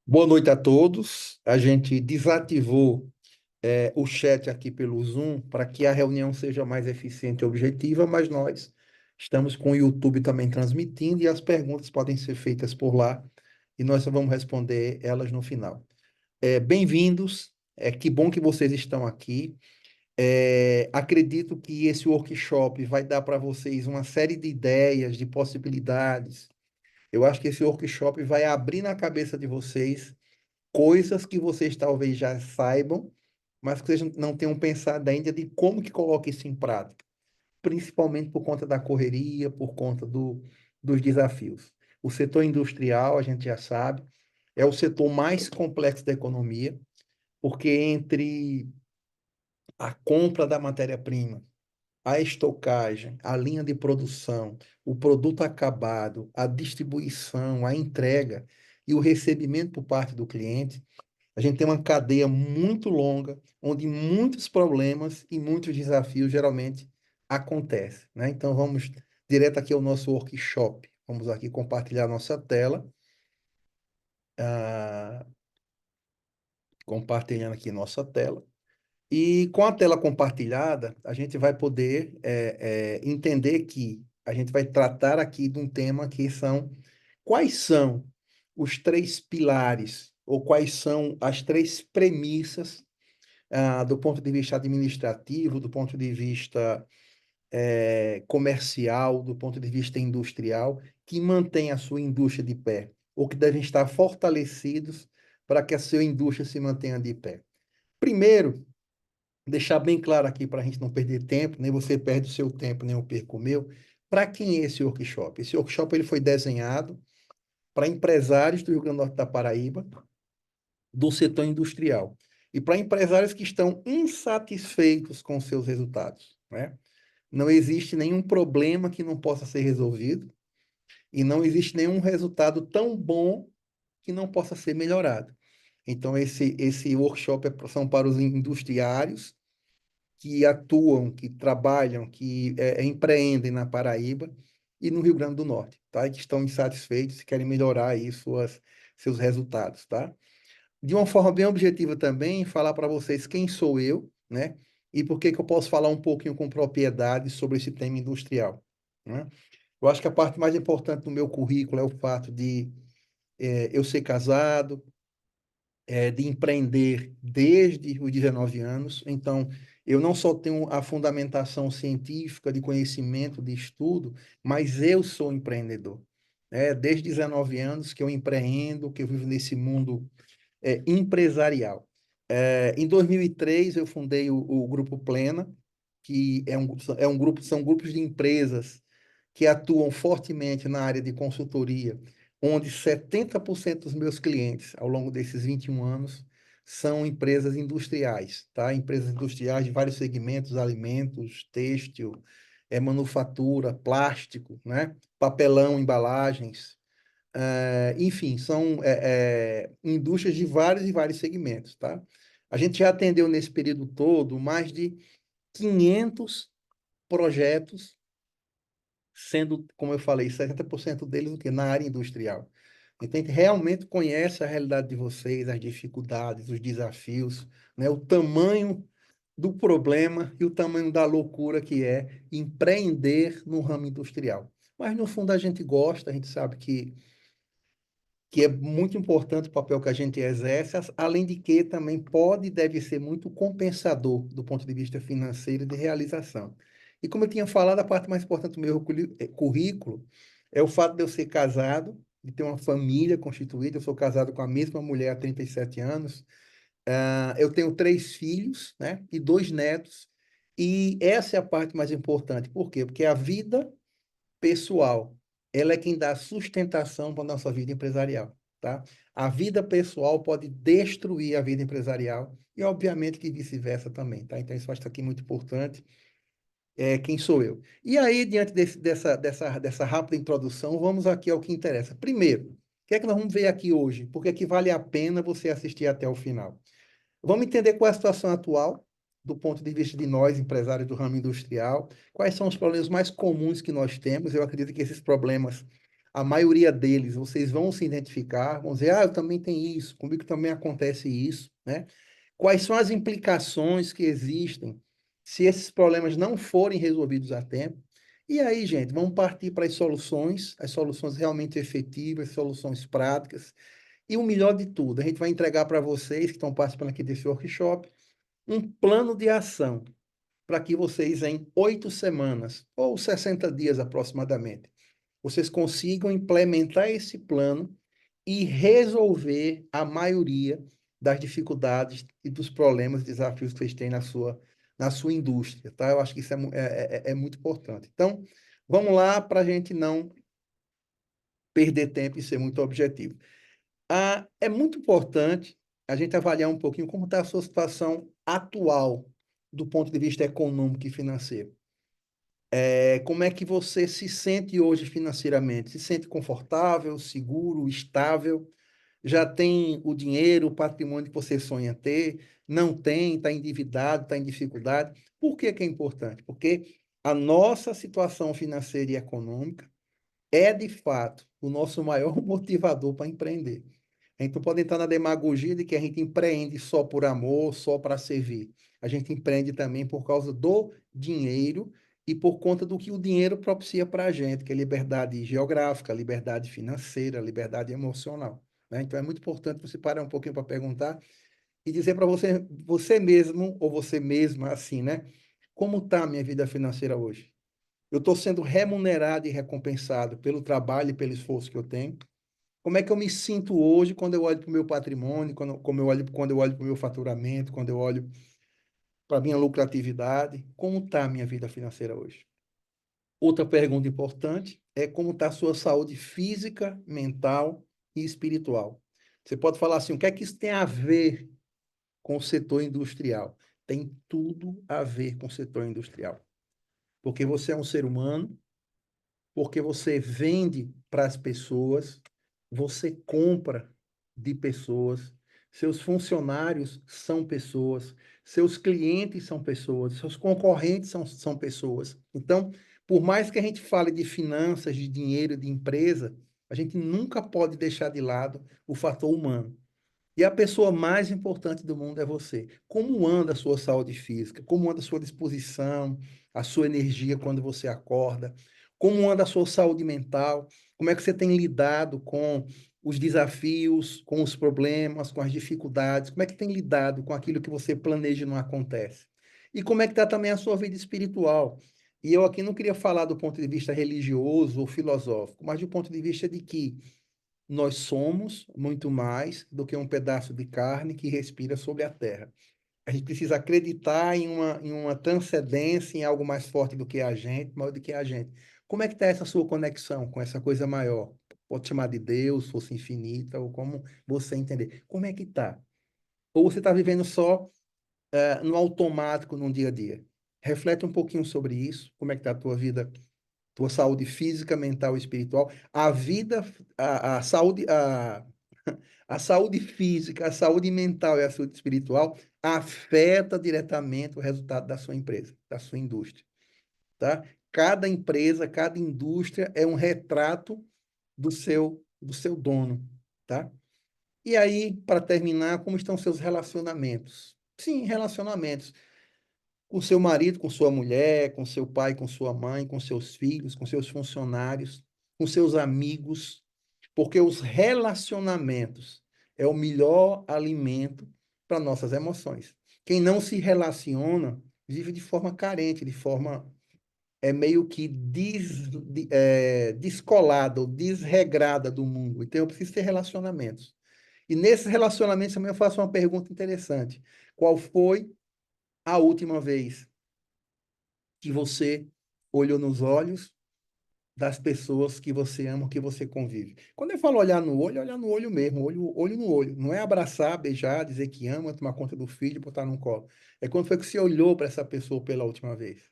Boa noite a todos. A gente desativou o chat aqui pelo Zoom para que a reunião seja mais eficiente e objetiva, mas nós estamos com o YouTube também transmitindo e as perguntas podem ser feitas por lá e nós só vamos responder elas no final. Bem-vindos, que bom que vocês estão aqui. Acredito que esse workshop vai dar para vocês uma série de ideias, de possibilidades. Eu acho que esse workshop vai abrir na cabeça de vocês coisas que vocês talvez já saibam, mas que vocês não tenham pensado ainda de como que coloca isso em prática, principalmente por conta da correria, por conta dos desafios. O setor industrial, a gente já sabe, é o setor mais complexo da economia, porque entre a compra da matéria-prima, a estocagem, a linha de produção, o produto acabado, a distribuição, a entrega e o recebimento por parte do cliente, a gente tem uma cadeia muito longa, onde muitos problemas e muitos desafios geralmente acontecem, né? Então vamos direto aqui ao nosso workshop. Vamos aqui compartilhar nossa tela. Ah, compartilhando aqui nossa tela. E com a tela compartilhada, a gente vai poder entender que a gente vai tratar aqui de um tema que são quais são os três pilares ou quais são as três premissas do ponto de vista administrativo, do ponto de vista comercial, do ponto de vista industrial, que mantém a sua indústria de pé, ou que devem estar fortalecidos para que a sua indústria se mantenha de pé. Primeiro, deixar bem claro aqui para a gente não perder tempo, nem você perde o seu tempo, nem eu perco o meu. Para quem é esse workshop? Esse workshop ele foi desenhado para empresários do Rio Grande do Norte da Paraíba, do setor industrial, e para empresários que estão insatisfeitos com seus resultados, né? Não existe nenhum problema que não possa ser resolvido e não existe nenhum resultado tão bom que não possa ser melhorado. Então, esse workshop são para os industriários que atuam, que trabalham, que empreendem na Paraíba e no Rio Grande do Norte, tá? E que estão insatisfeitos e querem melhorar aí seus resultados, tá? De uma forma bem objetiva também, falar para vocês quem sou eu, né? E por que que eu posso falar um pouquinho com propriedade sobre esse tema industrial, né? Eu acho que a parte mais importante do meu currículo é o fato de eu ser casado, de empreender desde os 19 anos. Então, eu não só tenho a fundamentação científica de conhecimento, de estudo, mas eu sou empreendedor. Desde 19 anos que eu empreendo, que eu vivo nesse mundo empresarial. Em 2003, eu fundei o Grupo Plena, que é um grupo, são grupos de empresas que atuam fortemente na área de consultoria, onde 70% dos meus clientes, ao longo desses 21 anos, são empresas industriais, tá? Empresas industriais de vários segmentos, alimentos, têxtil, manufatura, plástico, né? Papelão, embalagens, enfim, são indústrias de vários e vários segmentos, tá? A gente já atendeu nesse período todo mais de 500 projetos, sendo, como eu falei, 70% deles o quê? Na área industrial. Então, a gente realmente conhece a realidade de vocês, as dificuldades, os desafios, né? O tamanho do problema e o tamanho da loucura que é empreender no ramo industrial. Mas, no fundo, a gente gosta, a gente sabe que é muito importante o papel que a gente exerce, além de que também pode e deve ser muito compensador do ponto de vista financeiro e de realização. E como eu tinha falado, a parte mais importante do meu currículo é o fato de eu ser casado, de ter uma família constituída. Eu sou casado com a mesma mulher há 37 anos. Eu tenho três filhos, né, e dois netos. E essa é a parte mais importante. Por quê? Porque a vida pessoal, ela é quem dá sustentação para a nossa vida empresarial, tá? A vida pessoal pode destruir a vida empresarial e, obviamente, que vice-versa também, tá? Então, isso acho que aqui muito importante. Quem sou eu? E aí, diante dessa rápida introdução, vamos aqui ao que interessa. Primeiro, o que é que nós vamos ver aqui hoje? Porque é que vale a pena você assistir até o final. Vamos entender qual é a situação atual, do ponto de vista de nós, empresários do ramo industrial, quais são os problemas mais comuns que nós temos. Eu acredito que esses problemas a maioria deles, vocês vão se identificar, vão dizer, eu também tenho isso, comigo também acontece isso, né? Quais são as implicações que existem se esses problemas não forem resolvidos a tempo? E aí, gente, vamos partir para as soluções realmente efetivas, soluções práticas. E o melhor de tudo, a gente vai entregar para vocês que estão participando aqui desse workshop um plano de ação para que vocês, em 8 semanas, ou 60 dias aproximadamente, vocês consigam implementar esse plano e resolver a maioria das dificuldades e dos problemas e desafios que vocês têm na sua indústria, tá? Eu acho que isso é muito importante. Então, vamos lá para a gente não perder tempo e ser muito objetivo. É muito importante a gente avaliar um pouquinho como está a sua situação atual, do ponto de vista econômico e financeiro. Como é que você se sente hoje financeiramente? Se sente confortável, seguro, estável? Já tem o dinheiro, o patrimônio que você sonha ter? Não tem, está endividado, está em dificuldade? Por que que é importante? Porque a nossa situação financeira e econômica é, de fato, o nosso maior motivador para empreender. A gente não pode entrar na demagogia de que a gente empreende só por amor, só para servir. A gente empreende também por causa do dinheiro e por conta do que o dinheiro propicia para a gente, que é liberdade geográfica, liberdade financeira, liberdade emocional, né? Então é muito importante você parar um pouquinho para perguntar e dizer para você, você mesmo ou você mesma assim, né? Como está a minha vida financeira hoje? Eu estou sendo remunerado e recompensado pelo trabalho e pelo esforço que eu tenho? Como é que eu me sinto hoje quando eu olho para o meu patrimônio, quando eu olho para o meu faturamento, quando eu olho para a minha lucratividade? Como está a minha vida financeira hoje? Outra pergunta importante é como está a sua saúde física, mental e espiritual. Você pode falar assim, o que é que isso tem a ver com o setor industrial? Tem tudo a ver com o setor industrial. Porque você é um ser humano, porque você vende para as pessoas, você compra de pessoas, seus funcionários são pessoas, seus clientes são pessoas, seus concorrentes são pessoas. Então, por mais que a gente fale de finanças, de dinheiro, de empresa, a gente nunca pode deixar de lado o fator humano. E a pessoa mais importante do mundo é você. Como anda a sua saúde física? Como anda a sua disposição, a sua energia quando você acorda? Como anda a sua saúde mental? Como é que você tem lidado com os desafios, com os problemas, com as dificuldades? Como é que tem lidado com aquilo que você planeja e não acontece? E como é que está também a sua vida espiritual? E eu aqui não queria falar do ponto de vista religioso ou filosófico, mas do ponto de vista de que nós somos muito mais do que um pedaço de carne que respira sobre a terra. A gente precisa acreditar em uma transcendência, em algo mais forte do que a gente, maior do que a gente. Como é que está essa sua conexão com essa coisa maior? Pode chamar de Deus, força infinita, ou como você entender. Como é que está? Ou você está vivendo só no automático, no dia a dia? Reflete um pouquinho sobre isso. Como é que está a tua vida, tua saúde física, mental e espiritual? A vida, a saúde física, a saúde mental e a saúde espiritual afeta diretamente o resultado da sua empresa, da sua indústria, tá? Cada empresa, cada indústria é um retrato do seu dono, tá? E aí, para terminar, como estão seus relacionamentos? Sim, relacionamentos com seu marido, com sua mulher, com seu pai, com sua mãe, com seus filhos, com seus funcionários, com seus amigos, porque os relacionamentos é o melhor alimento para nossas emoções. Quem não se relaciona vive de forma carente, de forma meio que descolada ou desregrada do mundo. Então eu preciso ter relacionamentos. E nesses relacionamentos também eu faço uma pergunta interessante. Qual foi a última vez que você olhou nos olhos das pessoas que você ama, que você convive? Quando eu falo olhar no olho mesmo, olho no olho. Não é abraçar, beijar, dizer que ama, tomar conta do filho, botar no colo. É quando foi que você olhou para essa pessoa pela última vez,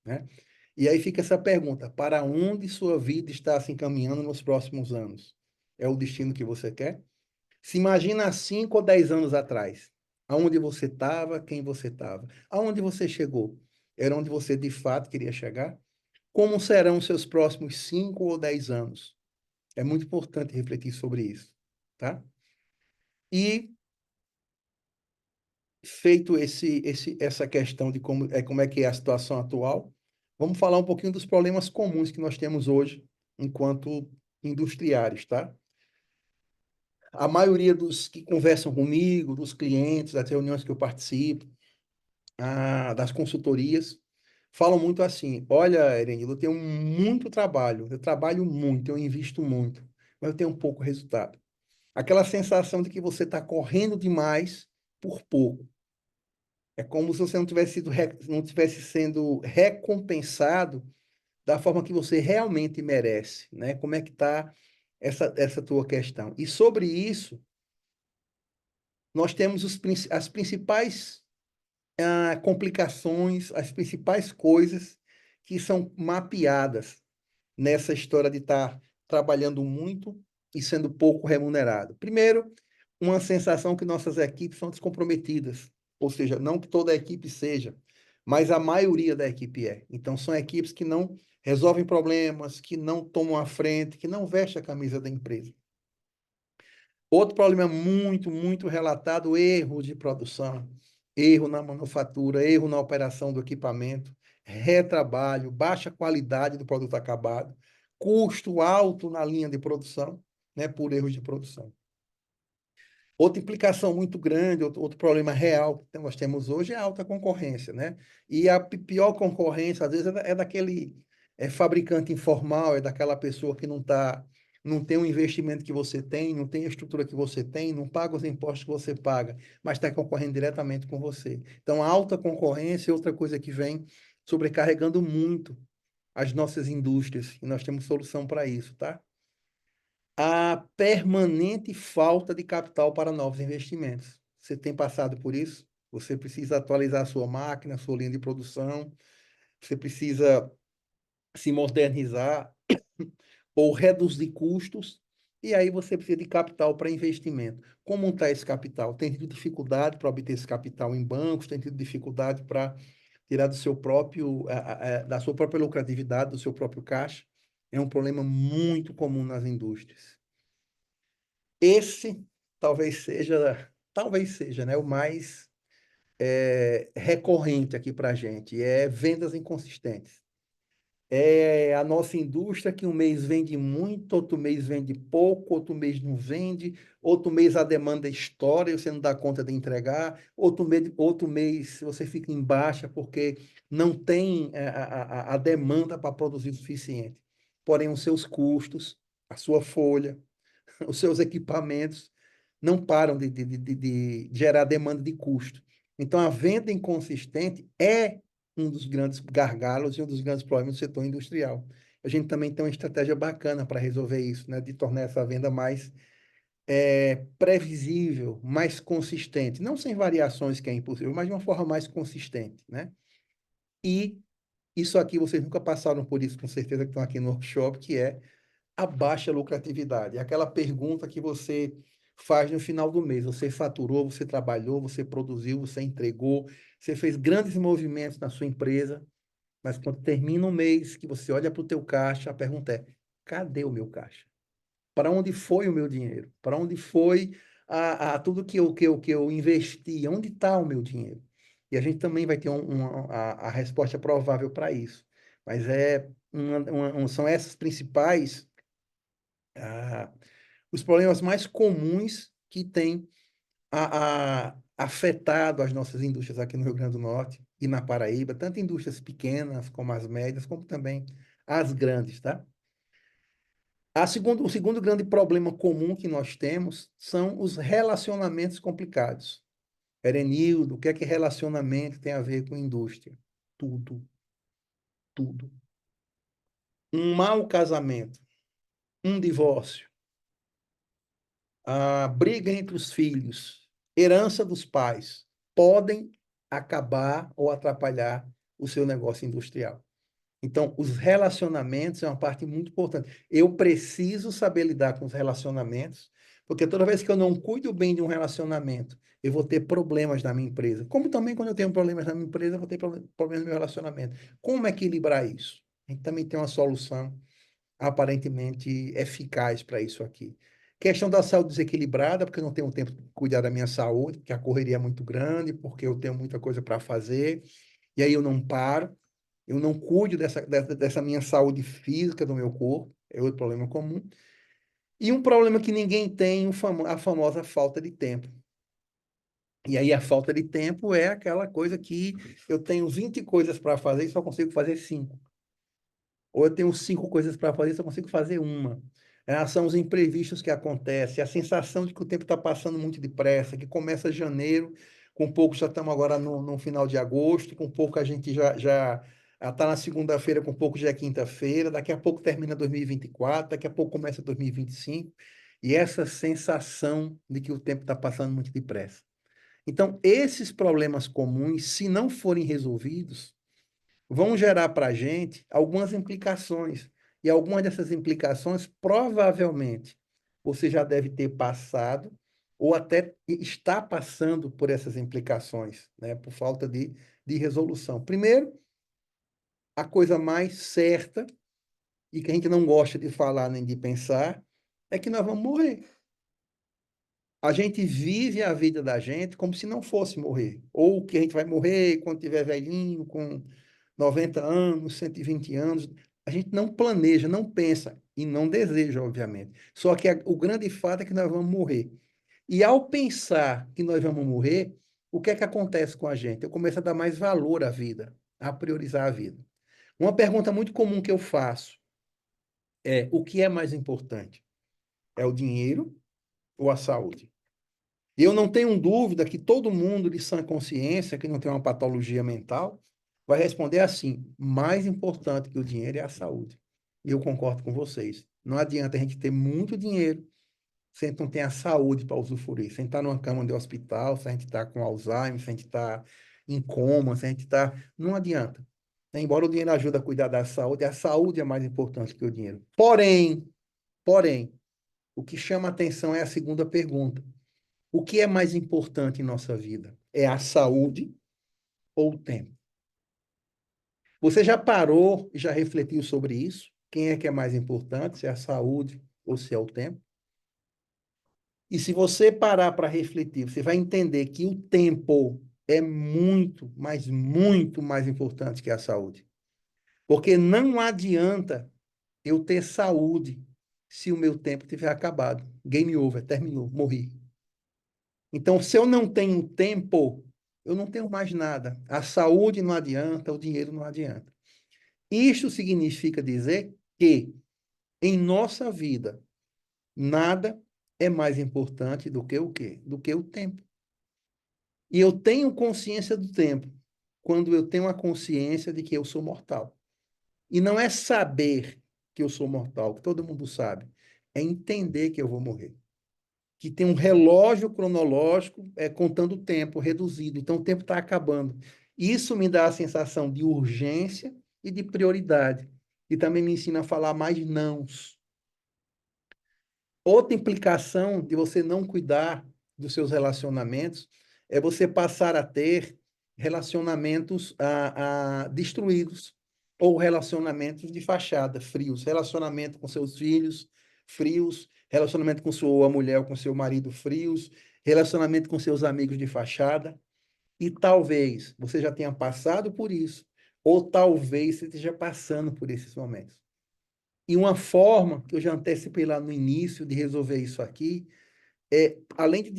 né? E aí fica essa pergunta: para onde sua vida está se encaminhando nos próximos anos? É o destino que você quer? Se imagina há 5 ou 10 anos atrás. Aonde você estava, quem você estava. Aonde você chegou? Era onde você de fato queria chegar? Como serão os seus próximos 5 ou 10 anos? É muito importante refletir sobre isso, tá? E feito essa questão de como é que é a situação atual, vamos falar um pouquinho dos problemas comuns que nós temos hoje enquanto industriários, tá? A maioria dos que conversam comigo, dos clientes, das reuniões que eu participo, das consultorias, falam muito assim: olha, Erenil, eu tenho muito trabalho, eu trabalho muito, eu invisto muito, mas eu tenho pouco resultado. Aquela sensação de que você está correndo demais por pouco. É como se você não tivesse sendo recompensado da forma que você realmente merece, né? Como é que está essa tua questão? E sobre isso, nós temos as principais complicações, as principais coisas que são mapeadas nessa história de estar trabalhando muito e sendo pouco remunerado. Primeiro, uma sensação que nossas equipes são descomprometidas, ou seja, não que toda a equipe seja, mas a maioria da equipe é. Então, são equipes que não resolvem problemas, que não tomam a frente, que não vestem a camisa da empresa. Outro problema muito relatado, erro de produção, erro na manufatura, erro na operação do equipamento, retrabalho, baixa qualidade do produto acabado, custo alto na linha de produção, né, por erros de produção. Outra implicação muito grande, outro problema real que nós temos hoje é a alta concorrência, né? E a pior concorrência, às vezes, é daquele fabricante informal, é daquela pessoa que não tem o investimento que você tem, não tem a estrutura que você tem, não paga os impostos que você paga, mas está concorrendo diretamente com você. Então, a alta concorrência é outra coisa que vem sobrecarregando muito as nossas indústrias, e nós temos solução para isso, tá? A permanente falta de capital para novos investimentos. Você tem passado por isso? Você precisa atualizar a sua máquina, a sua linha de produção, você precisa se modernizar ou reduzir custos, e aí você precisa de capital para investimento. Como está esse capital? Tem tido dificuldade para obter esse capital em bancos, tem tido dificuldade para tirar do seu próprio, da sua própria lucratividade, do seu próprio caixa. É um problema muito comum nas indústrias. Esse talvez seja, né, o mais recorrente aqui para a gente, é vendas inconsistentes. É a nossa indústria que um mês vende muito, outro mês vende pouco, outro mês não vende, outro mês a demanda estoura e você não dá conta de entregar, outro mês você fica em baixa porque não tem a demanda para produzir o suficiente. Porém, os seus custos, a sua folha, os seus equipamentos não param de gerar demanda de custo. Então, a venda inconsistente é um dos grandes gargalos e um dos grandes problemas do setor industrial. A gente também tem uma estratégia bacana para resolver isso, né? De tornar essa venda mais previsível, mais consistente. Não sem variações, que é impossível, mas de uma forma mais consistente, né? E isso aqui, vocês nunca passaram por isso, com certeza que estão aqui no workshop, que é a baixa lucratividade. É aquela pergunta que você faz no final do mês. Você faturou, você trabalhou, você produziu, você entregou, você fez grandes movimentos na sua empresa, mas quando termina o mês, que você olha para o teu caixa, a pergunta é: cadê o meu caixa? Para onde foi o meu dinheiro? Para onde foi tudo que eu investi? Onde está o meu dinheiro? E a gente também vai ter a resposta provável para isso. Mas são essas principais ah, os problemas mais comuns que têm afetado as nossas indústrias aqui no Rio Grande do Norte e na Paraíba, tanto indústrias pequenas como as médias, como também as grandes, tá? O segundo grande problema comum que nós temos são os relacionamentos complicados. Erenildo, o que é que relacionamento tem a ver com indústria? Tudo, tudo. Um mau casamento, um divórcio, a briga entre os filhos, herança dos pais, podem acabar ou atrapalhar o seu negócio industrial. Então, os relacionamentos é uma parte muito importante. Eu preciso saber lidar com os relacionamentos, porque toda vez que eu não cuido bem de um relacionamento, eu vou ter problemas na minha empresa. Como também quando eu tenho problemas na minha empresa, eu vou ter problemas no meu relacionamento. Como equilibrar isso? A gente também tem uma solução aparentemente eficaz para isso aqui. Questão da saúde desequilibrada, porque eu não tenho tempo de cuidar da minha saúde, porque a correria é muito grande, porque eu tenho muita coisa para fazer, e aí eu não paro, eu não cuido dessa minha saúde física do meu corpo, é outro problema comum. E um problema que ninguém tem, a famosa falta de tempo. E aí a falta de tempo é aquela coisa que eu tenho 20 coisas para fazer e só consigo fazer 5. Ou eu tenho 5 coisas para fazer e só consigo fazer uma. São os imprevistos que acontecem, a sensação de que o tempo está passando muito depressa, que começa janeiro, com pouco já estamos agora no final de agosto, com pouco a gente já está na segunda-feira, com pouco já é quinta-feira, daqui a pouco termina 2024, daqui a pouco começa 2025, e essa sensação de que o tempo está passando muito depressa. Então, esses problemas comuns, se não forem resolvidos, vão gerar para a gente algumas implicações. E algumas dessas implicações, provavelmente, você já deve ter passado ou até está passando por essas implicações, né, por falta de resolução. Primeiro, a coisa mais certa, e que a gente não gosta de falar nem de pensar, é que nós vamos morrer. A gente vive a vida da gente como se não fosse morrer. Ou que a gente vai morrer quando tiver velhinho, com 90 anos, 120 anos. A gente não planeja, não pensa e não deseja, obviamente. Só que o grande fato é que nós vamos morrer. E ao pensar que nós vamos morrer, o que é que acontece com a gente? Eu começo a dar mais valor à vida, a priorizar a vida. Uma pergunta muito comum que eu faço é: o que é mais importante? É o dinheiro ou a saúde? E eu não tenho dúvida que todo mundo de sã consciência, que não tem uma patologia mental, vai responder assim: mais importante que o dinheiro é a saúde. E eu concordo com vocês. Não adianta a gente ter muito dinheiro se a gente não tem a saúde para usufruir. Se a gente está numa cama de hospital, se a gente está com Alzheimer, se a gente está em coma, se a gente está. Não adianta. Embora o dinheiro ajude a cuidar da saúde, a saúde é mais importante que o dinheiro. Porém, o que chama a atenção é a segunda pergunta. O que é mais importante em nossa vida? É a saúde ou o tempo? Você já parou e já refletiu sobre isso? Quem é que é mais importante, se é a saúde ou se é o tempo? E se você parar para refletir, você vai entender que o tempo é muito, mas muito mais importante que a saúde. Porque não adianta eu ter saúde se o meu tempo tiver acabado. Game over, terminou, morri. Então, se eu não tenho tempo, eu não tenho mais nada. A saúde não adianta, o dinheiro não adianta. Isto significa dizer que em nossa vida nada é mais importante do que o quê? Do que o tempo. E eu tenho consciência do tempo quando eu tenho a consciência de que eu sou mortal. E não é saber que eu sou mortal, que todo mundo sabe, é entender que eu vou morrer. Que tem um relógio cronológico contando o tempo reduzido. Então, o tempo está acabando. Isso me dá a sensação de urgência e de prioridade. E também me ensina a falar mais nãos. Outra implicação de você não cuidar dos seus relacionamentos é você passar a ter relacionamentos destruídos ou relacionamentos de fachada, frios. Relacionamento com seus filhos, frios. Relacionamento com sua mulher ou com seu marido, frios. Relacionamento com seus amigos de fachada. E talvez você já tenha passado por isso, ou talvez você esteja passando por esses momentos. E uma forma que eu já antecipei lá no início de resolver isso aqui além de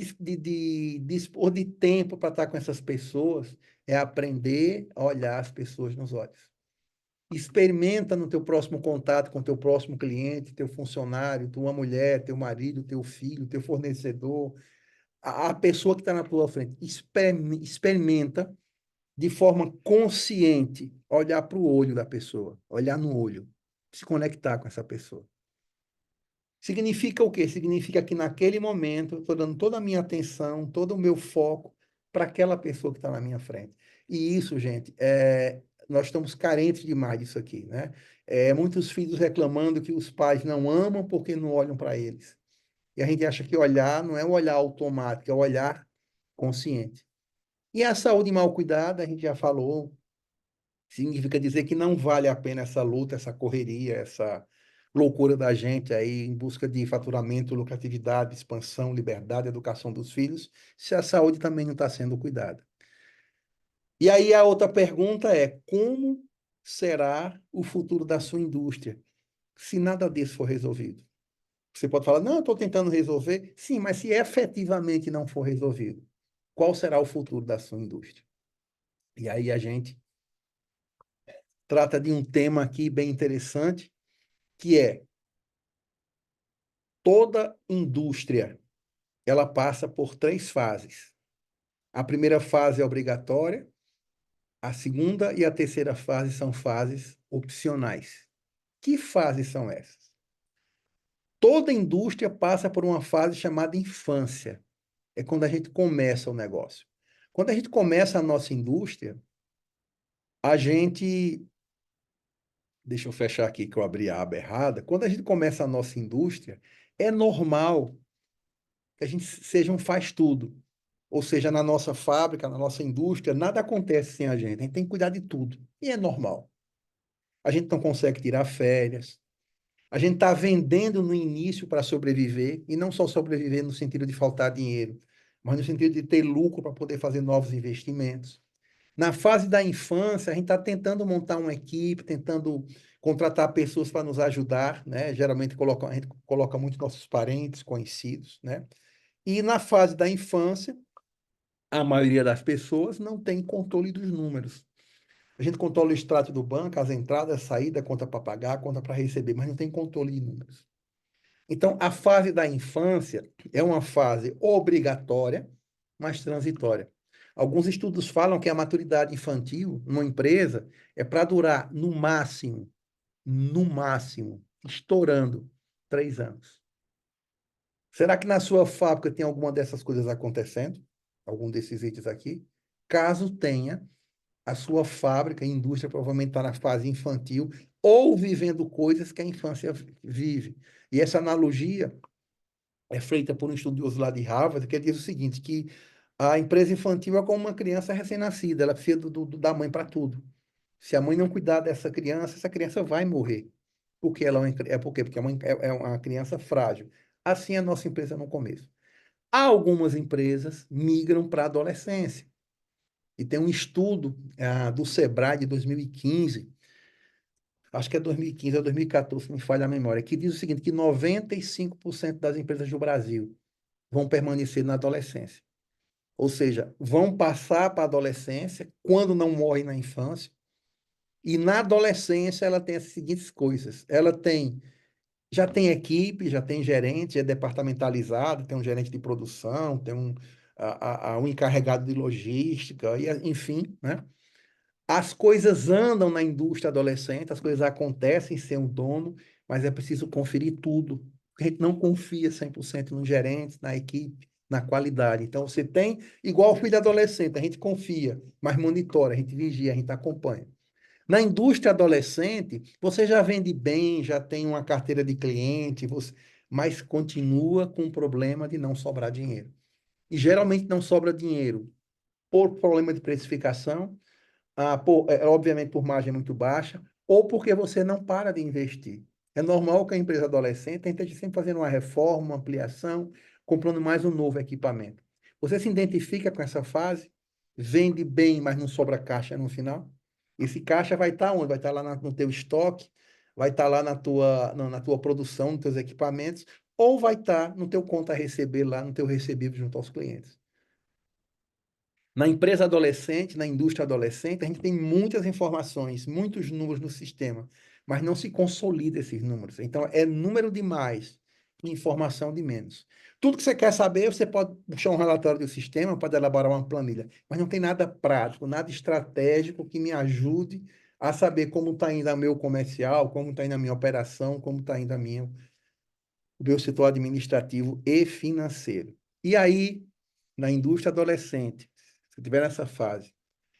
dispor de tempo para estar com essas pessoas, é aprender a olhar as pessoas nos olhos. Experimenta no teu próximo contato com teu próximo cliente, teu funcionário, tua mulher, teu marido, teu filho, teu fornecedor, a pessoa que está na tua frente. Experimenta de forma consciente olhar para o olho da pessoa, olhar no olho, se conectar com essa pessoa. Significa o quê? Significa que naquele momento eu estou dando toda a minha atenção, todo o meu foco para aquela pessoa que está na minha frente. E isso, gente, nós estamos carentes demais disso aqui, né? Muitos filhos reclamando que os pais não amam porque não olham para eles. E a gente acha que olhar não é um olhar automático, é um olhar consciente. E a saúde mal cuidada, a gente já falou, significa dizer que não vale a pena essa luta, essa correria, loucura da gente aí em busca de faturamento, lucratividade, expansão, liberdade, educação dos filhos, se a saúde também não está sendo cuidada. E aí a outra pergunta é: como será o futuro da sua indústria se nada disso for resolvido? Você pode falar, não, eu estou tentando resolver. Sim, mas se efetivamente não for resolvido, qual será o futuro da sua indústria? E aí a gente trata de um tema aqui bem interessante, que é toda indústria, ela passa por três fases. A primeira fase é obrigatória, a segunda e a terceira fase são fases opcionais. Que fases são essas? Toda indústria passa por uma fase chamada infância. É quando a gente começa o negócio. Quando a gente começa a nossa indústria, a gente. Deixa eu fechar aqui que eu abri a aba errada. Quando a gente começa a nossa indústria, é normal que a gente seja um faz-tudo. Ou seja, na nossa fábrica, na nossa indústria, nada acontece sem a gente. A gente tem que cuidar de tudo. E é normal. A gente não consegue tirar férias. A gente está vendendo no início para sobreviver, e não só sobreviver no sentido de faltar dinheiro, mas no sentido de ter lucro para poder fazer novos investimentos. Na fase da infância, a gente está tentando montar uma equipe, tentando contratar pessoas para nos ajudar, né? Geralmente a gente coloca muito nossos parentes, conhecidos, né? E na fase da infância, a maioria das pessoas não tem controle dos números. A gente controla o extrato do banco, as entradas, a saída, conta para pagar, conta para receber, mas não tem controle de números. Então, a fase da infância é uma fase obrigatória, mas transitória. Alguns estudos falam que a maturidade infantil numa empresa é para durar no máximo, estourando, 3 anos. Será que na sua fábrica tem alguma dessas coisas acontecendo? Algum desses itens aqui? Caso tenha, a sua fábrica, a indústria provavelmente está na fase infantil ou vivendo coisas que a infância vive. E essa analogia é feita por um estudioso lá de Harvard, que diz o seguinte, que a empresa infantil é como uma criança recém-nascida, ela precisa da mãe para tudo. Se a mãe não cuidar dessa criança, essa criança vai morrer. Porque ela é por quê? Porque a mãe é uma criança frágil. Assim é a nossa empresa no começo. Algumas empresas migram para a adolescência. E tem um estudo do Sebrae de 2015, acho que é 2015 ou 2014, se me falha a memória, que diz o seguinte, que 95% das empresas do Brasil vão permanecer na adolescência. Ou seja, vão passar para a adolescência quando não morre na infância. E na adolescência ela tem as seguintes coisas. Já tem equipe, já tem gerente, é departamentalizado, tem um gerente de produção, tem um encarregado de logística, e, enfim, né? As coisas andam na indústria adolescente, as coisas acontecem sem um dono, mas é preciso conferir tudo. A gente não confia 100% no gerente, na equipe, na qualidade. Então, você tem, igual o filho adolescente, a gente confia, mas monitora, a gente vigia, a gente acompanha. Na indústria adolescente, você já vende bem, já tem uma carteira de cliente, mas continua com o problema de não sobrar dinheiro. E geralmente não sobra dinheiro por problema de precificação, obviamente por margem muito baixa, ou porque você não para de investir. É normal que a empresa adolescente tente sempre fazer uma reforma, uma ampliação, comprando mais um novo equipamento. Você se identifica com essa fase? Vende bem, mas não sobra caixa no final? Esse caixa vai estar onde? Vai estar lá no teu estoque, vai estar lá na tua produção, nos teus equipamentos, ou vai estar no teu conta a receber lá, no teu recebível junto aos clientes. Na empresa adolescente, na indústria adolescente, a gente tem muitas informações, muitos números no sistema, mas não se consolida esses números. Então, é número de mais e informação de menos. Tudo que você quer saber, você pode puxar um relatório do sistema, pode elaborar uma planilha, mas não tem nada prático, nada estratégico que me ajude a saber como está indo o meu comercial, como está indo a minha operação, como está indo o meu setor administrativo e financeiro. E aí, na indústria adolescente, se tiver nessa fase,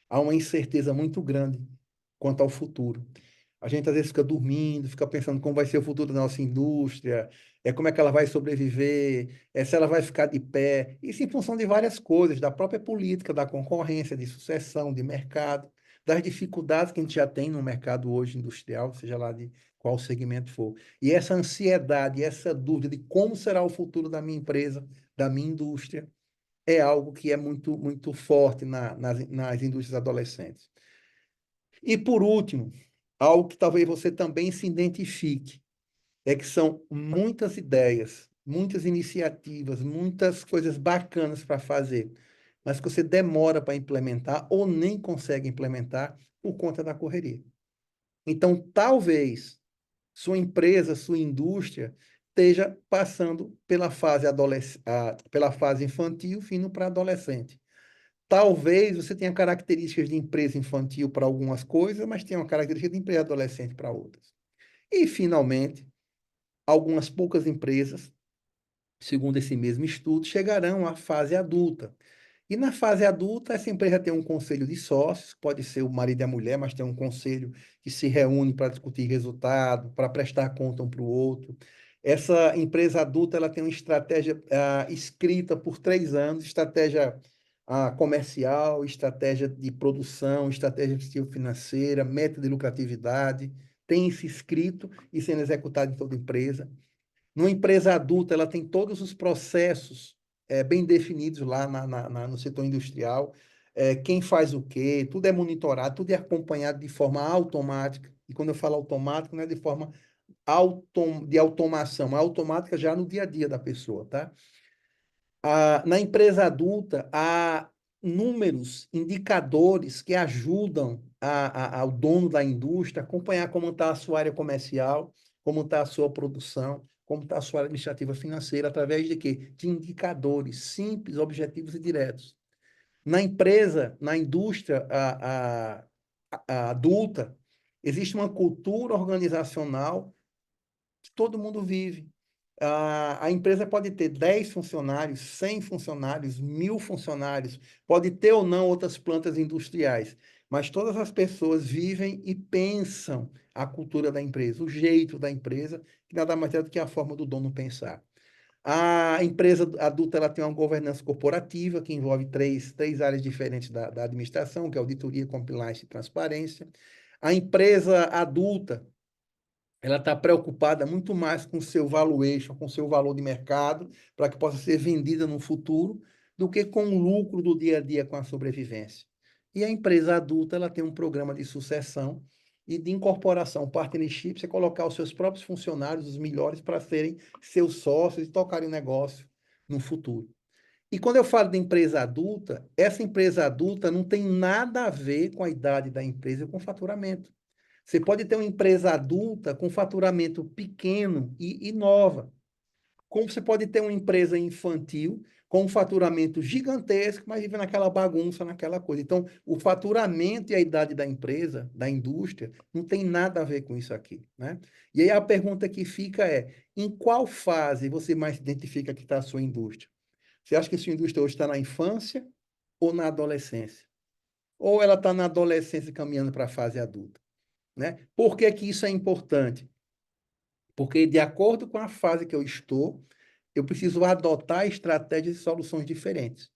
há uma incerteza muito grande quanto ao futuro. A gente às vezes fica dormindo, fica pensando como vai ser o futuro da nossa indústria, como é que ela vai sobreviver, se ela vai ficar de pé. Isso em função de várias coisas, da própria política, da concorrência, de sucessão, de mercado, das dificuldades que a gente já tem no mercado hoje industrial, seja lá de qual segmento for. E essa ansiedade, essa dúvida de como será o futuro da minha empresa, da minha indústria, é algo que é muito, muito forte nas indústrias adolescentes. E por último, algo que talvez você também se identifique, é que são muitas ideias, muitas iniciativas, muitas coisas bacanas para fazer, mas que você demora para implementar ou nem consegue implementar por conta da correria. Então, talvez sua empresa, sua indústria esteja passando pela fase infantil, vindo para adolescente. Talvez você tenha características de empresa infantil para algumas coisas, mas tenha uma característica de empresa adolescente para outras. E, finalmente, algumas poucas empresas, segundo esse mesmo estudo, chegarão à fase adulta. E na fase adulta, essa empresa tem um conselho de sócios, pode ser o marido e a mulher, mas tem um conselho que se reúne para discutir resultado, para prestar conta um para o outro. Essa empresa adulta ela tem uma estratégia escrita por 3 anos, estratégia comercial, estratégia de produção, estratégia financeira, meta de lucratividade, tem isso escrito e sendo executado em toda empresa. Numa empresa adulta, ela tem todos os processos bem definidos lá no setor industrial, quem faz o quê, tudo é monitorado, tudo é acompanhado de forma automática. E quando eu falo automático, não é de forma de automação, é automática já no dia a dia da pessoa, tá? Na empresa adulta, há números, indicadores que ajudam ao dono da indústria a acompanhar como está a sua área comercial, como está a sua produção, como está a sua área administrativa financeira, através de quê? De indicadores simples, objetivos e diretos. Na empresa, na indústria adulta, existe uma cultura organizacional que todo mundo vive. A empresa pode ter 10 funcionários, 100 funcionários, 1.000 funcionários, pode ter ou não outras plantas industriais, mas todas as pessoas vivem e pensam a cultura da empresa, o jeito da empresa, que nada mais é do que a forma do dono pensar. A empresa adulta ela tem uma governança corporativa que envolve três áreas diferentes da administração, que é auditoria, compliance e transparência. A empresa adulta ela está preocupada muito mais com o seu valuation, com o seu valor de mercado, para que possa ser vendida no futuro, do que com o lucro do dia a dia, com a sobrevivência. E a empresa adulta, ela tem um programa de sucessão e de incorporação, partnership, você colocar os seus próprios funcionários, os melhores, para serem seus sócios e tocarem o negócio no futuro. E quando eu falo de empresa adulta, essa empresa adulta não tem nada a ver com a idade da empresa e com o faturamento. Você pode ter uma empresa adulta com faturamento pequeno e nova. Como você pode ter uma empresa infantil com um faturamento gigantesco, mas vive naquela bagunça, naquela coisa. Então, o faturamento e a idade da empresa, da indústria, não tem nada a ver com isso aqui, né? E aí a pergunta que fica é, em qual fase você mais identifica que está a sua indústria? Você acha que a sua indústria hoje está na infância ou na adolescência? Ou ela está na adolescência caminhando para a fase adulta? Né? Por que que isso é importante? Porque, de acordo com a fase que eu estou, eu preciso adotar estratégias e soluções diferentes.